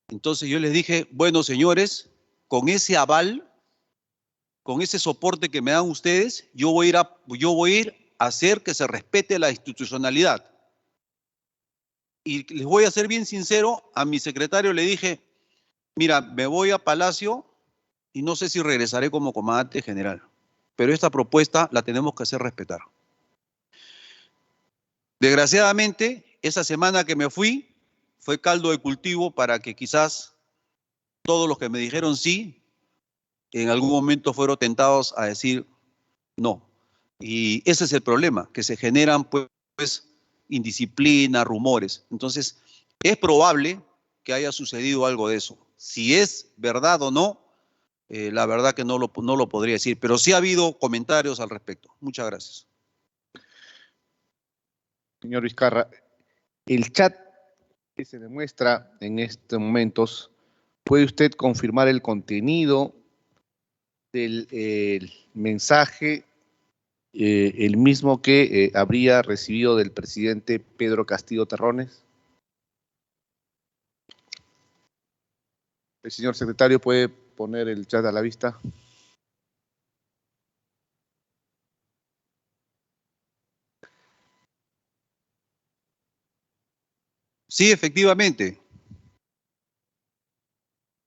Entonces yo les dije, bueno, señores, con ese aval, con ese soporte que me dan ustedes, yo voy a ir a hacer que se respete la institucionalidad. Y les voy a ser bien sincero, a mi secretario le dije, mira, me voy a Palacio y no sé si regresaré como comandante general, pero esta propuesta la tenemos que hacer respetar. Desgraciadamente, esa semana que me fui, fue caldo de cultivo para que quizás todos los que me dijeron sí, en algún momento fueron tentados a decir no. Y ese es el problema, que se generan pues indisciplina, rumores. Entonces, es probable que haya sucedido algo de eso. Si es verdad o no, la verdad que no lo podría decir, pero sí ha habido comentarios al respecto. Muchas gracias. Señor Vizcarra, el chat que se demuestra en estos momentos, ¿puede usted confirmar el contenido del mensaje, el mismo que habría recibido del presidente Pedro Castillo Terrones? El señor secretario puede poner el chat a la vista. Sí, efectivamente.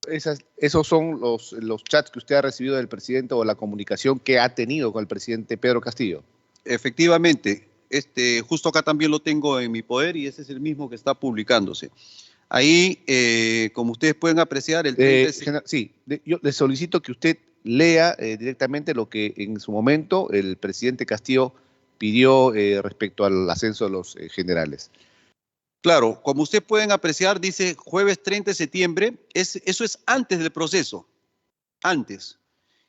Esos son los chats que usted ha recibido del presidente o la comunicación que ha tenido con el presidente Pedro Castillo. Efectivamente. Justo acá también lo tengo en mi poder y ese es el mismo que está publicándose. Ahí, como ustedes pueden apreciar, el 30 yo le solicito que usted lea directamente lo que en su momento el presidente Castillo pidió respecto al ascenso de los generales. Claro, como ustedes pueden apreciar, dice jueves 30 de septiembre, eso es antes del proceso, antes.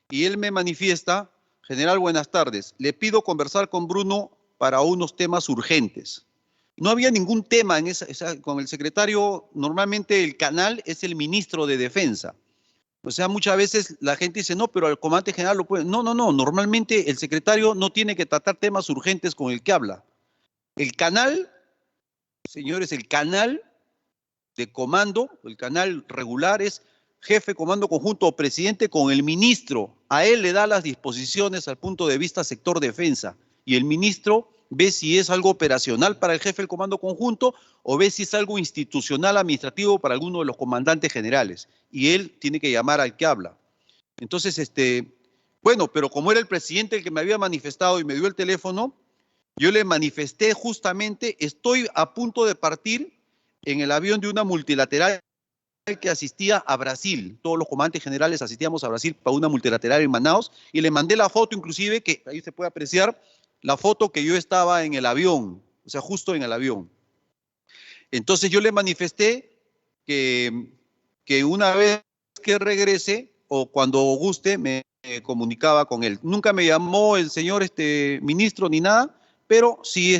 Y él me manifiesta, general, buenas tardes, le pido conversar con Bruno para unos temas urgentes. No había ningún tema en con el secretario, normalmente el canal es el ministro de Defensa. O sea, muchas veces la gente dice, no, pero el comandante general lo puede. No, normalmente el secretario no tiene que tratar temas urgentes con el que habla. El canal, señores, el canal de comando, el canal regular es jefe, comando conjunto o presidente con el ministro. A él le da las disposiciones al punto de vista sector defensa y el ministro ve si es algo operacional para el jefe del comando conjunto o ve si es algo institucional, administrativo para alguno de los comandantes generales. Y él tiene que llamar al que habla. Entonces, bueno, pero como era el presidente el que me había manifestado y me dio el teléfono, yo le manifesté justamente, estoy a punto de partir en el avión de una multilateral que asistía a Brasil. Todos los comandantes generales asistíamos a Brasil para una multilateral en Manaus y le mandé la foto inclusive, que ahí se puede apreciar, la foto que yo estaba en el avión, o sea, justo en el avión. Entonces yo le manifesté que una vez que regrese o cuando guste me comunicaba con él. Nunca me llamó el señor ministro ni nada, pero sí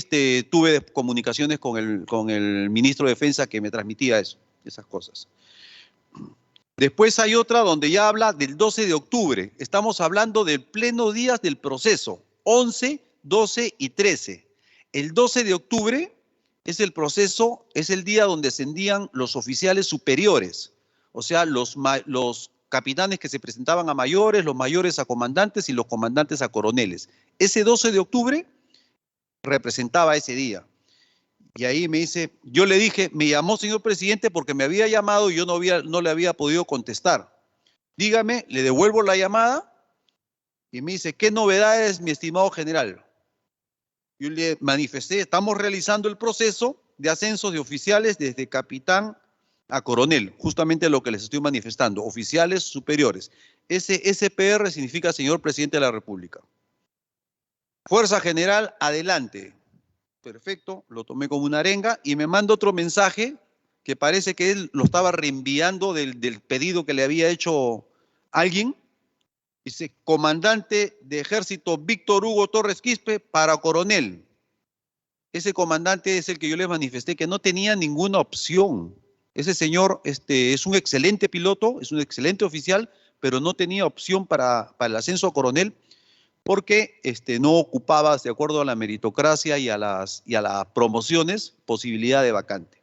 tuve comunicaciones con el ministro de Defensa que me transmitía esas cosas. Después hay otra donde ya habla del 12 de octubre. Estamos hablando del pleno días del proceso, 11, 12 y 13. El 12 de octubre es el proceso, es el día donde ascendían los oficiales superiores, o sea, los capitanes que se presentaban a mayores, los mayores a comandantes y los comandantes a coroneles. Ese 12 de octubre representaba ese día. Y ahí me dice, yo le dije, me llamó señor presidente porque me había llamado y yo no le había podido contestar. Dígame, le devuelvo la llamada y me dice, ¿qué novedades, mi estimado general? Yo le manifesté, estamos realizando el proceso de ascensos de oficiales desde capitán a coronel, justamente lo que les estoy manifestando, oficiales superiores. Ese SPR significa señor presidente de la República. Fuerza General, adelante. perfecto, lo tomé como una arenga y me manda otro mensaje que parece que él lo estaba reenviando del pedido que le había hecho alguien. Dice, comandante de ejército Víctor Hugo Torres Quispe para coronel. Ese comandante es el que yo les manifesté que no tenía ninguna opción. Ese señor es un excelente piloto, es un excelente oficial, pero no tenía opción para el ascenso a coronel porque no ocupaba, de acuerdo a la meritocracia y a las promociones, posibilidad de vacante.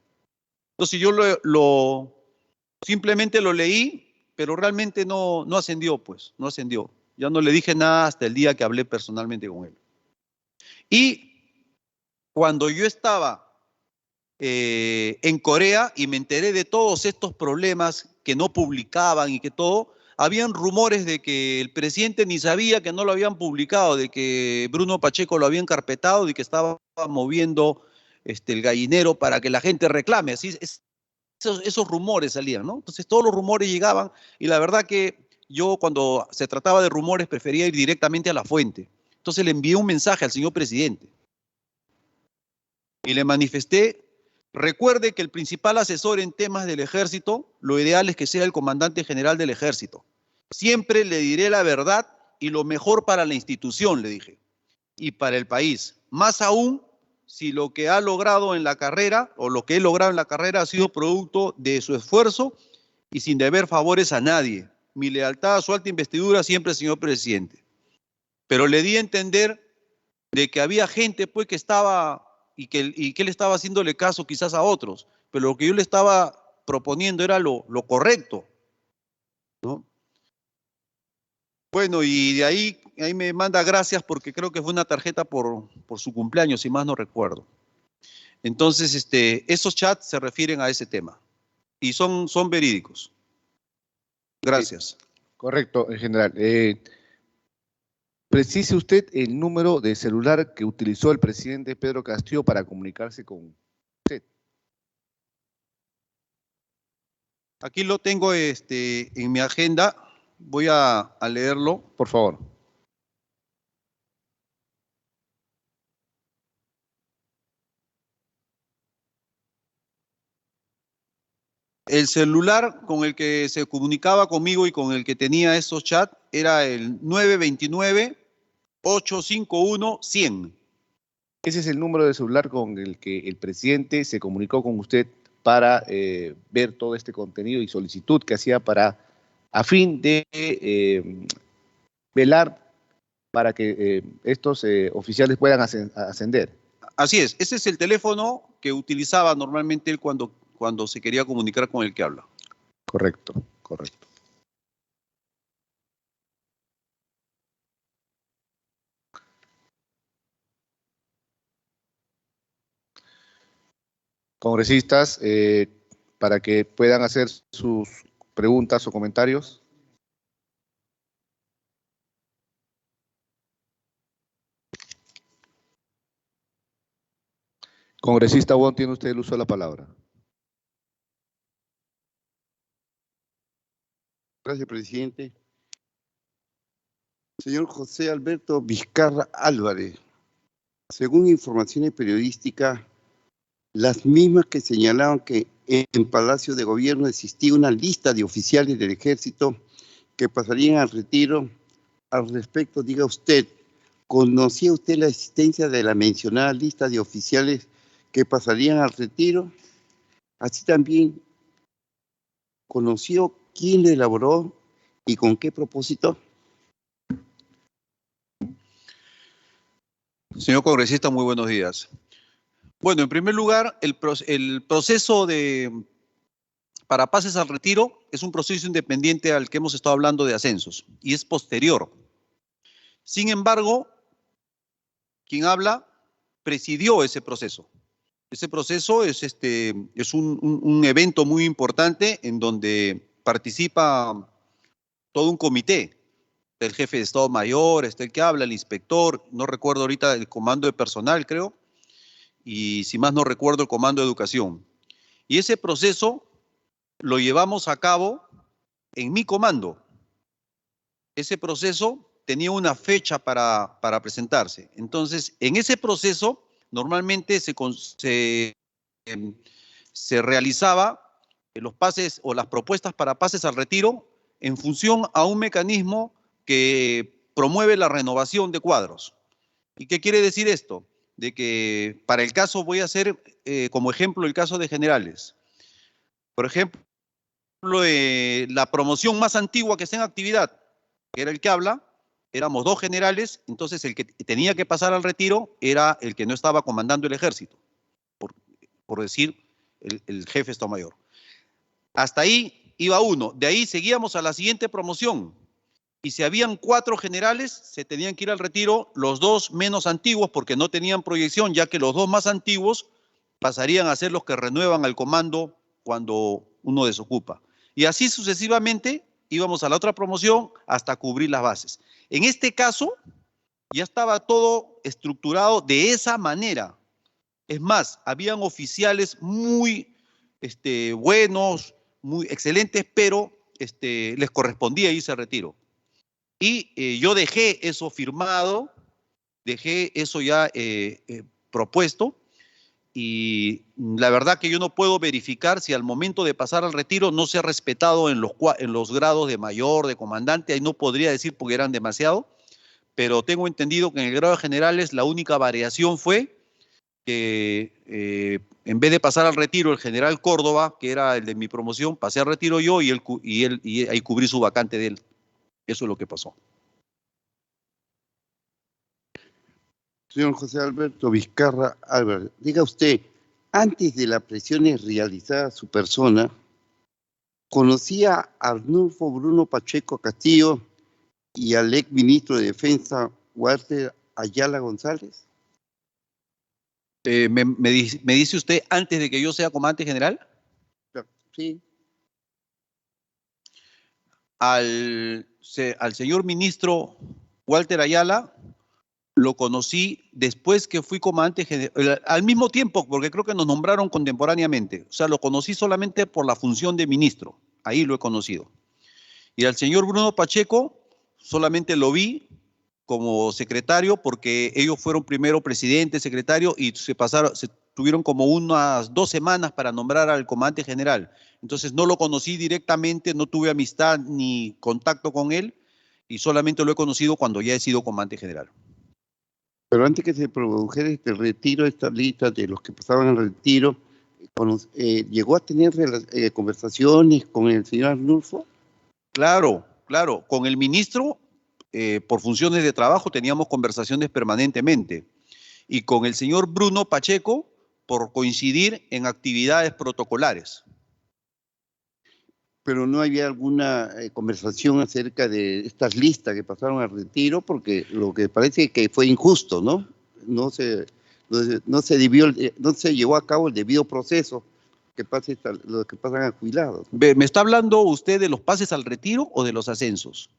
Entonces yo simplemente lo leí, pero realmente no ascendió, pues, no ascendió. Ya no le dije nada hasta el día que hablé personalmente con él. Y cuando yo estaba en Corea y me enteré de todos estos problemas que no publicaban y que todo, habían rumores de que el presidente ni sabía que no lo habían publicado, de que Bruno Pacheco lo había encarpetado y que estaba moviendo el gallinero para que la gente reclame. Así esos rumores salían, ¿no? Entonces todos los rumores llegaban y la verdad que yo cuando se trataba de rumores prefería ir directamente a la fuente. Entonces le envié un mensaje al señor presidente y le manifesté, recuerde que el principal asesor en temas del ejército, lo ideal es que sea el comandante general del ejército. Siempre le diré la verdad y lo mejor para la institución, le dije, y para el país. Más aún si lo que ha logrado en la carrera o lo que he logrado en la carrera ha sido producto de su esfuerzo y sin deber favores a nadie. Mi lealtad a su alta investidura siempre, señor presidente. Pero le di a entender de que había gente pues que estaba y que él estaba haciéndole caso quizás a otros, pero lo que yo le estaba proponiendo era lo correcto, ¿no? Bueno, y de ahí me manda gracias porque creo que fue una tarjeta por su cumpleaños, si más no recuerdo. Entonces, esos chats se refieren a ese tema y son verídicos. Gracias. Correcto, en general. Precise usted el número de celular que utilizó el presidente Pedro Castillo para comunicarse con usted. Aquí lo tengo en mi agenda. Voy a leerlo. Por favor. El celular con el que se comunicaba conmigo y con el que tenía esos chats era el 929-851-100. Ese es el número de celular con el que el presidente se comunicó con usted para ver todo este contenido y solicitud que hacía a fin de velar para que estos oficiales puedan ascender. Así es, ese es el teléfono que utilizaba normalmente él cuando se quería comunicar con el que habla. Correcto, correcto. Congresistas, para que puedan hacer sus preguntas o comentarios. Congresista Wong, tiene usted el uso de la palabra. Gracias, presidente. Señor José Alberto Vizcarra Álvarez, según informaciones periodísticas, las mismas que señalaban que en Palacio de Gobierno existía una lista de oficiales del Ejército que pasarían al retiro. Al respecto, diga usted, ¿conocía usted la existencia de la mencionada lista de oficiales que pasarían al retiro? Así también, ¿conoció quién lo elaboró y con qué propósito? Señor congresista, muy buenos días. Bueno, en primer lugar, el proceso para pases al retiro es un proceso independiente al que hemos estado hablando de ascensos y es posterior. Sin embargo, quien habla presidió ese proceso. Ese proceso es un evento muy importante en donde participa todo un comité. El jefe de Estado Mayor, el que habla, el inspector, no recuerdo ahorita el comando de personal, creo, y si más no recuerdo el comando de educación. Y ese proceso lo llevamos a cabo en mi comando. Ese proceso tenía una fecha para presentarse. Entonces, en ese proceso normalmente se realizaba los pases o las propuestas para pases al retiro en función a un mecanismo que promueve la renovación de cuadros. ¿Y qué quiere decir esto? De que para el caso, voy a hacer como ejemplo el caso de generales. Por ejemplo, la promoción más antigua que está en actividad, que era el que habla, éramos 2 generales, entonces el que tenía que pasar al retiro era el que no estaba comandando el ejército, por decir el jefe Estado Mayor. Hasta ahí iba uno, de ahí seguíamos a la siguiente promoción, y si habían 4 generales, se tenían que ir al retiro los 2 menos antiguos porque no tenían proyección, ya que los 2 más antiguos pasarían a ser los que renuevan al comando cuando uno desocupa. Y así sucesivamente íbamos a la otra promoción hasta cubrir las bases. En este caso, ya estaba todo estructurado de esa manera. Es más, habían oficiales muy buenos, muy excelentes, pero les correspondía irse al retiro. Y yo dejé eso firmado, dejé eso ya propuesto, y la verdad que yo no puedo verificar si al momento de pasar al retiro no se ha respetado en los grados de mayor, de comandante, ahí no podría decir porque eran demasiado, pero tengo entendido que en el grado de generales la única variación fue que en vez de pasar al retiro el general Córdoba, que era el de mi promoción, pasé al retiro yo y ahí cubrí su vacante de él. Eso es lo que pasó. Señor José Alberto Vizcarra Álvarez, diga usted, antes de las presiones realizadas a su persona, ¿conocía a Arnulfo Bruno Pacheco Castillo y al ex ministro de Defensa, Walter Ayala González? ¿Me dice usted antes de que yo sea comandante general? Sí. Al señor ministro Walter Ayala lo conocí después que fui comandante general, al mismo tiempo, porque creo que nos nombraron contemporáneamente. O sea, lo conocí solamente por la función de ministro. Ahí lo he conocido. Y al señor Bruno Pacheco solamente lo vi como secretario porque ellos fueron primero presidente, secretario y tuvieron como unas 2 semanas para nombrar al comandante general. Entonces no lo conocí directamente, no tuve amistad ni contacto con él y solamente lo he conocido cuando ya he sido comandante general. Pero antes que se produjera este retiro, esta lista de los que pasaban al retiro, ¿llegó a tener conversaciones con el señor Arnulfo? Claro, claro. Con el ministro, por funciones de trabajo, teníamos conversaciones permanentemente. Y con el señor Bruno Pacheco, por coincidir en actividades protocolares. Pero no había alguna conversación acerca de estas listas que pasaron al retiro, porque lo que parece que fue injusto, ¿no? No se llevó a cabo el debido proceso los que pasan a jubilados. ¿Me está hablando usted de los pases al retiro o de los ascensos?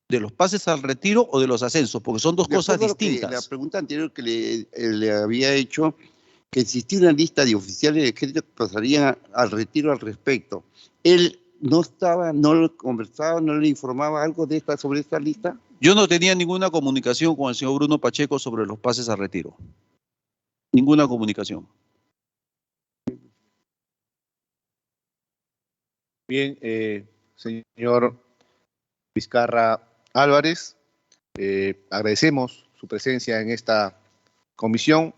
¿De los pases al retiro o de los ascensos? Porque son dos cosas distintas. La pregunta anterior que le había hecho, que existía una lista de oficiales de ejército que pasarían al retiro al respecto. ¿Él no lo conversaba, no le informaba algo sobre esta lista? Yo no tenía ninguna comunicación con el señor Bruno Pacheco sobre los pases al retiro. Ninguna comunicación. Bien, señor Vizcarra Álvarez, agradecemos su presencia en esta comisión.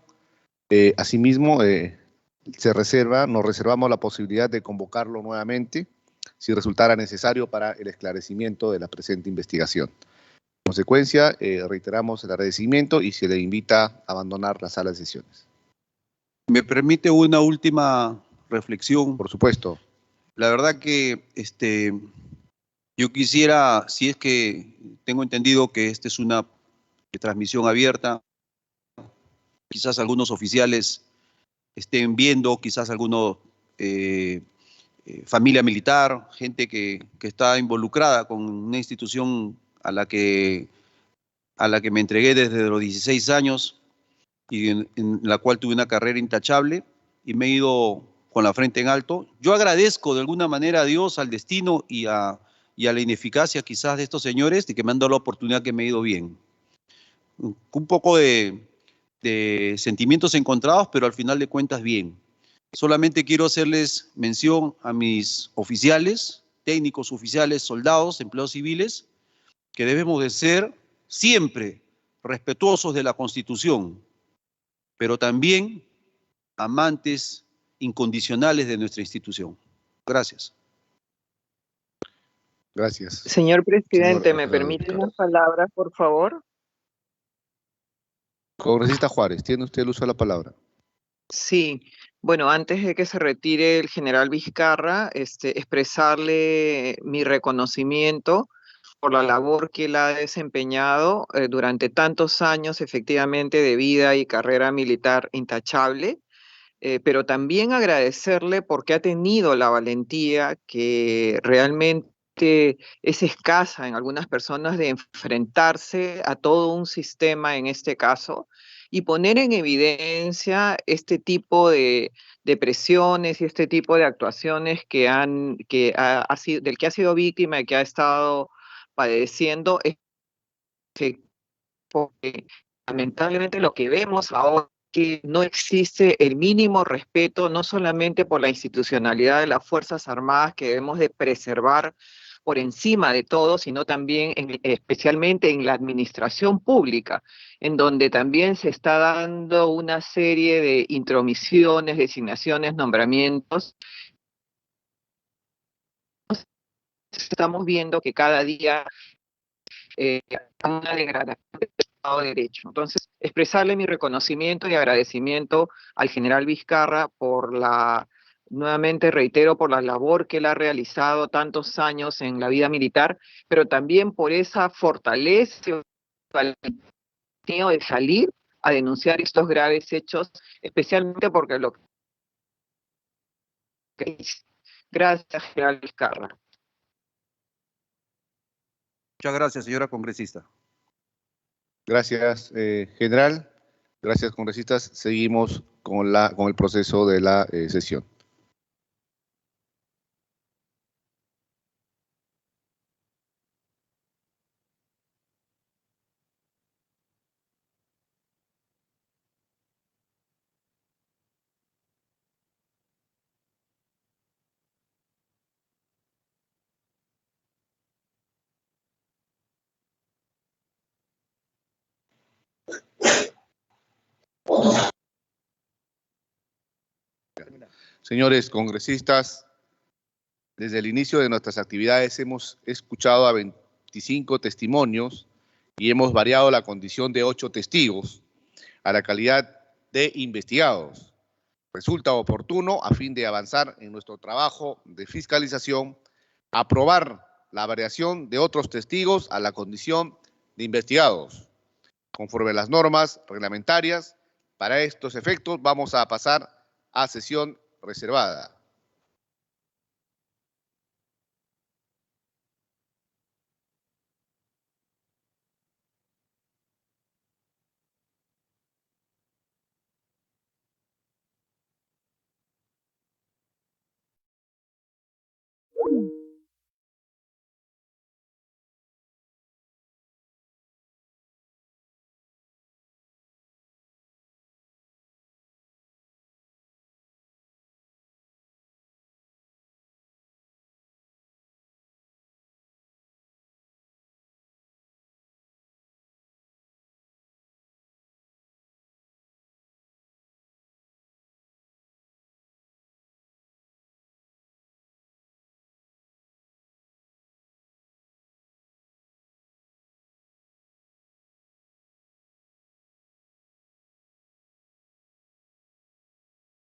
Asimismo, nos reservamos la posibilidad de convocarlo nuevamente si resultara necesario para el esclarecimiento de la presente investigación. En consecuencia, reiteramos el agradecimiento y se le invita a abandonar la sala de sesiones. ¿Me permite una última reflexión? Por supuesto. La verdad que yo quisiera, si es que tengo entendido que esta es una transmisión abierta, quizás algunos oficiales estén viendo, quizás algunos familia militar, gente que está involucrada con una institución a la que me entregué desde los 16 años y en la cual tuve una carrera intachable y me he ido con la frente en alto. Yo agradezco de alguna manera a Dios, al destino y a la ineficacia quizás de estos señores de que me han dado la oportunidad que me he ido bien. Un poco de de sentimientos encontrados, pero al final de cuentas bien. Solamente quiero hacerles mención a mis oficiales, técnicos oficiales, soldados, empleados civiles, que debemos de ser siempre respetuosos de la Constitución, pero también amantes incondicionales de nuestra institución. Gracias. Gracias. Señor presidente, Señor, ¿me permite unas palabras, por favor? Congresista Juárez, tiene usted el uso de la palabra. Sí, bueno, antes de que se retire el general Vizcarra, expresarle mi reconocimiento por la labor que él ha desempeñado durante tantos años, efectivamente, de vida y carrera militar intachable, pero también agradecerle porque ha tenido la valentía que realmente es escasa en algunas personas de enfrentarse a todo un sistema en este caso y poner en evidencia este tipo de presiones y este tipo de actuaciones del que ha sido víctima y que ha estado padeciendo, porque lamentablemente lo que vemos ahora es que no existe el mínimo respeto, no solamente por la institucionalidad de las Fuerzas Armadas que debemos de preservar por encima de todo, sino también especialmente en la administración pública, en donde también se está dando una serie de intromisiones, designaciones, nombramientos. Estamos viendo que cada día hay una degradación del Estado de Derecho. Entonces, expresarle mi reconocimiento y agradecimiento al general Vizcarra nuevamente reitero, por la labor que él ha realizado tantos años en la vida militar, pero también por esa fortaleza de salir a denunciar estos graves hechos, especialmente porque lo que hizo. Gracias, general Vizcarra. Muchas gracias, señora congresista. Gracias, general. Gracias, congresistas. Seguimos con el proceso de la sesión. Señores congresistas, desde el inicio de nuestras actividades hemos escuchado a 25 testimonios y hemos variado la condición de 8 testigos a la calidad de investigados. Resulta oportuno, a fin de avanzar en nuestro trabajo de fiscalización, aprobar la variación de otros testigos a la condición de investigados. Conforme a las normas reglamentarias, para estos efectos vamos a pasar a sesión reservada.